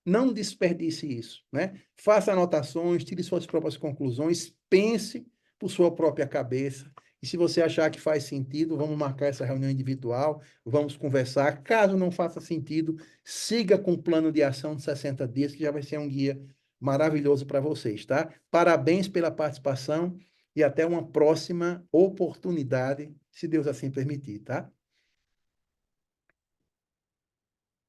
Não desperdice isso, né? Faça anotações, tire suas próprias conclusões, pense por sua própria cabeça. E se você achar que faz sentido, vamos marcar essa reunião individual, vamos conversar. Caso não faça sentido, siga com o plano de ação de 60 dias, que já vai ser um guia maravilhoso para vocês, tá? Parabéns pela participação e até uma próxima oportunidade, se Deus assim permitir, tá?